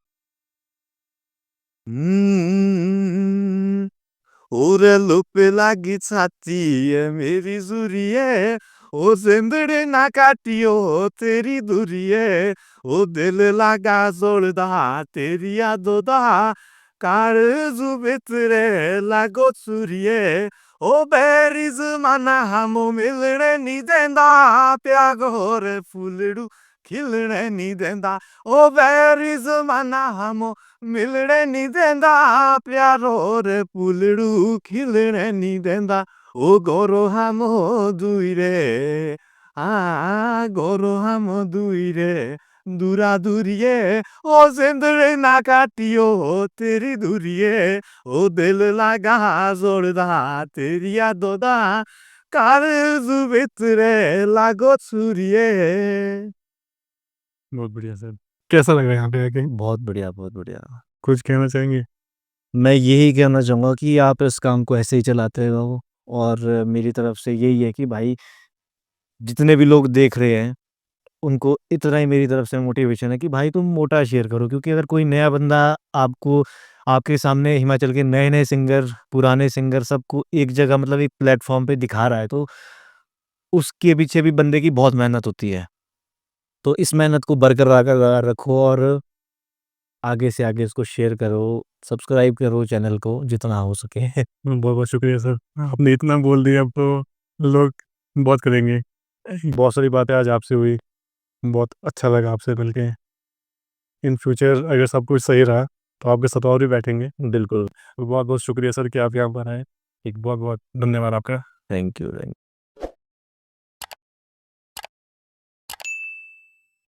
ओरे लुपे लागी छाती है मेरी जुरिए, ओ जिंदड़ी ना काटियो तेरी दूरिए, ओ दिल लगा जोड़दा तेरी यादों दा, काळजू भितरे लागो चुरिए, ओ बैरी जमाना हमो मिलने नी देंदा, प्यागोर फूलड़ू खिलने नी देंदा, ओ बैरी जमाना हमो मिलने नी देंदा, प्यारो रे फूलड़ू खिलने नी देंदा, ओ गोरो हमो दुई रे, गोरो हमो दुई रे, दूरा दूरिए, ओ जिंदड़ी ना काटियो तेरी दूरिए, ओ दिल लगा जोड़दा तेरी यादों दा, काळजू भितरे लागो चुरिए। बहुत बढ़िया सर। कैसा लग रहा है यहाँ पे आके? बहुत बढ़िया, बहुत बढ़िया। कुछ कहना चाहेंगे? मैं यही कहना चाहूँगा कि आप इस काम को ऐसे ही चलाते रहो, और मेरी तरफ से यही है कि भाई जितने भी लोग देख रहे हैं, उनको इतना ही मेरी तरफ से मोटिवेशन है कि भाई तुम मोटा शेयर करो, क्योंकि अगर कोई नया बंदा आपको आपके सामने हिमाचल के नए-नए सिंगर, पुराने सिंगर सबको एक जगह मतलब एक प्लेटफ़ॉर्म पे दिखा रहा है, तो उसके पीछे भी बंदे की बहुत मेहनत होती है। तो इस मेहनत को बरकरार रखो और आगे से आगे इसको शेयर करो, सब्सक्राइब करो चैनल को जितना हो सके। बहुत बहुत शुक्रिया सर, आपने इतना बोल दिया, अब तो लोग बहुत करेंगे। बहुत सारी बातें आज आपसे हुई, बहुत अच्छा लगा आपसे मिलके। इन फ्यूचर अगर सब कुछ सही रहा तो आपके साथ और भी बैठेंगे। बिल्कुल। बहुत बहुत शुक्रिया सर कि आप यहाँ पर आए। एक बहुत बहुत धन्यवाद आपका। Thank you, thank